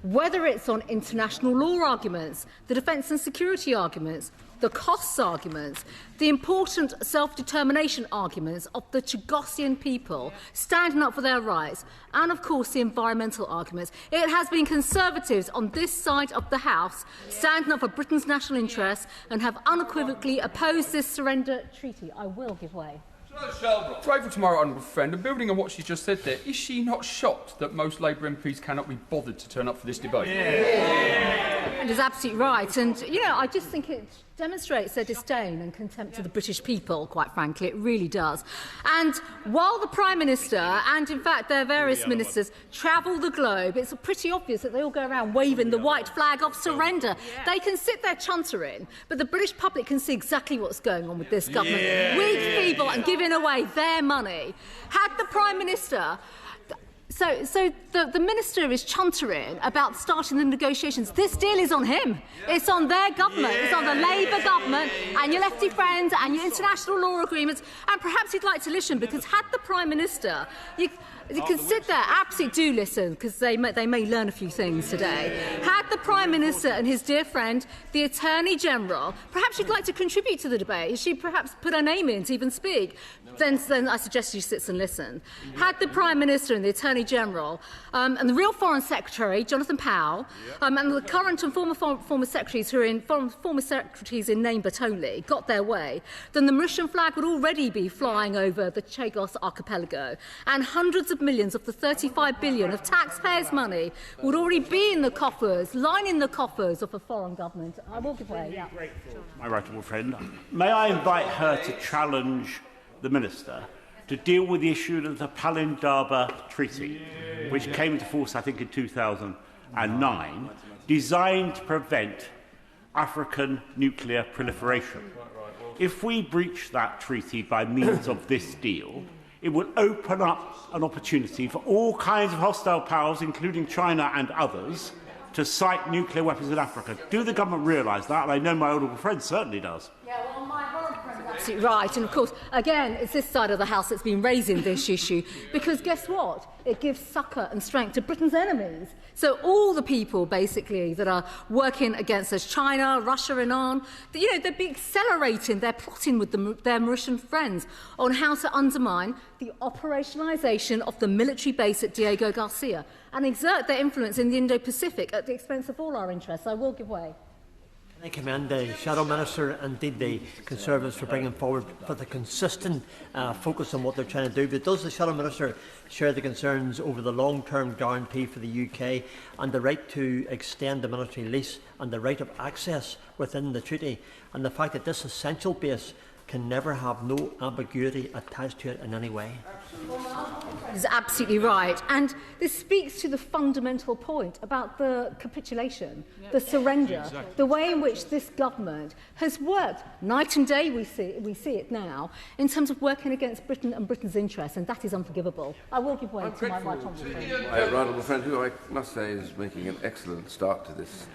Speaker 3: Whether it's on international law arguments, the defence and security arguments, the costs arguments, the important self-determination arguments of the Chagossian people standing up for their rights, and of course the environmental arguments. It has been Conservatives on this side of the House standing up for Britain's national interests and have unequivocally opposed this surrender treaty. I will give way.
Speaker 6: Grateful to my honourable friend, and building on what she's just said there, is she not shocked that most Labour MPs cannot be bothered to turn up for this debate?
Speaker 3: And is absolutely right. And, you know, I just think it demonstrates their disdain and contempt for the British people, quite frankly. It really does. And while the Prime Minister and, in fact, their various ministers travel the globe, it's pretty obvious that they all go around waving the white flag of surrender. They can sit there chuntering, but the British public can see exactly what's going on with this government. Weak people and giving away their money. Had the Prime Minister... So the Minister is chuntering about starting the negotiations. This deal is on him. It's on their government. It's on the Labour government and your lefty friends and your international law agreements. And perhaps he'd like to listen, because had the Prime Minister... You can sit there, absolutely do listen, because they may learn a few things today. Had the Prime Minister and his dear friend, the Attorney-General, perhaps she'd like to contribute to the debate. She'd perhaps put her name in to even speak. Then I suggest she sits and listens. Had the Prime Minister and the Attorney-General and the real Foreign Secretary, Jonathan Powell, and the current and former secretaries who are in former secretaries in name but only, got their way, then the Mauritian flag would already be flying over the Chagos archipelago, and hundreds of millions of the £35 billion of taxpayers' money would already be in the coffers, lining the coffers of a foreign government. I will give way. Yeah.
Speaker 9: My right honourable friend, may I invite her to challenge the Minister to deal with the issue of the Palindaba Treaty, which came into force, I think, in 2009, designed to prevent African nuclear proliferation. If we breach that treaty by means of this deal, it will open up an opportunity for all kinds of hostile powers, including China and others, to site nuclear weapons in Africa. Do the government realise that? And I know my honourable friend certainly does.
Speaker 3: Yeah, well, my honourable friend is absolutely right. And, of course, again, it's this side of the House that's been raising this issue. Because guess what? It gives succour and strength to Britain's enemies. So all the people, basically, that are working against us, China, Russia, Iran, they'd be accelerating, they're plotting with their Mauritian friends on how to undermine the operationalisation of the military base at Diego Garcia and exert their influence in the Indo-Pacific at the expense of all our interests. I will give way.
Speaker 10: I commend the Shadow Minister and indeed the Conservatives for bringing forward with a consistent focus on what they're trying to do. But does the Shadow Minister share the concerns over the long-term guarantee for the UK and the right to extend the military lease and the right of access within the treaty, and the fact that this essential base can never have no ambiguity attached to it in any way?
Speaker 3: Is absolutely right. And this speaks to the fundamental point about the capitulation, the surrender, the way in which this government has worked night and day, we see it now, in terms of working against Britain and Britain's interests, and that is unforgivable. I will give way to my right honourable friend.
Speaker 23: My right honourable friend, who I must say is making an excellent start to this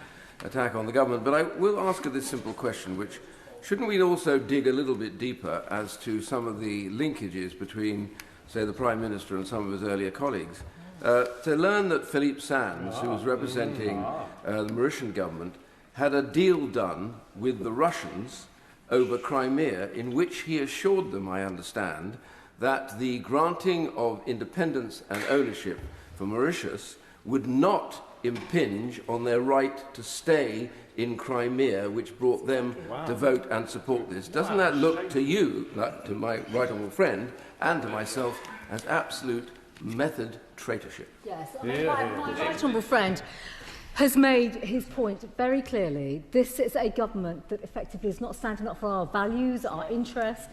Speaker 23: attack on the government, but I will ask her this simple question, which shouldn't we also dig a little bit deeper as to some of the linkages between, say, the Prime Minister and some of his earlier colleagues, to learn that Philippe Sands, who was representing the Mauritian government, had a deal done with the Russians over Crimea in which he assured them, I understand, that the granting of independence and ownership for Mauritius would not impinge on their right to stay in Crimea, which brought them to vote and support this. Doesn't that look to you, like to my right honourable friend, and to myself, as absolute method traitorship?
Speaker 3: Yes, my right honourable friend has made his point very clearly. This is a government that effectively is not standing up for our values, our interests.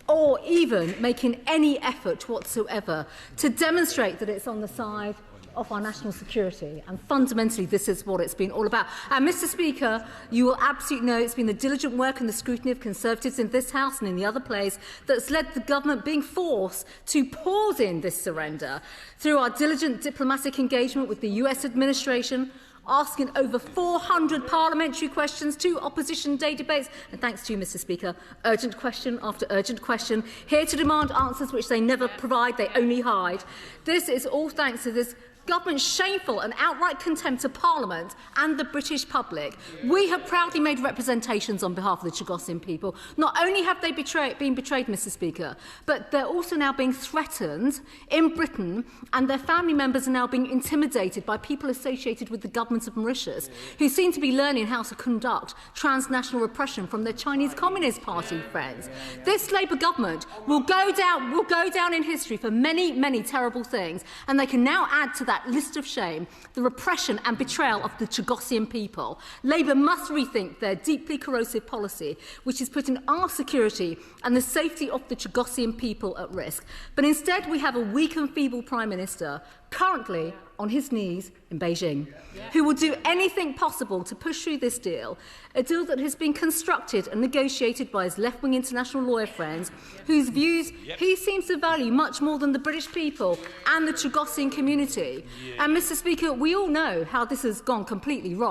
Speaker 3: or even making any effort whatsoever to demonstrate that it's on the side of our national security. And fundamentally, this is what it's been all about. And, Mr. Speaker, you will absolutely know it's been the diligent work and the scrutiny of Conservatives in this House and in the other place that's led the government being forced to pause in this surrender through our diligent diplomatic engagement with the US administration, asking over 400 parliamentary questions, 2 opposition day debates, and thanks to you, Mr. Speaker, urgent question after urgent question, here to demand answers which they never provide, they only hide. This is all thanks to this government's shameful and outright contempt of Parliament and the British public. We have proudly made representations on behalf of the Chagosian people. Not only have they been betrayed, Mr. Speaker, but they're also now being threatened in Britain, and their family members are now being intimidated by people associated with the government of Mauritius, who seem to be learning how to conduct transnational repression from their Chinese Communist Party friends. This Labour government will go down in history for many, many terrible things, and they can now add to that list of shame the repression and betrayal of the Chagosian people. Labour must rethink their deeply corrosive policy, which is putting our security and the safety of the Chagosian people at risk. But instead, we have a weak and feeble Prime Minister currently on his knees in Beijing, who will do anything possible to push through this deal, a deal that has been constructed and negotiated by his left-wing international lawyer friends, whose views he seems to value much more than the British people and the Chagosian community. And, Mr. Speaker, we all know how this has gone completely wrong.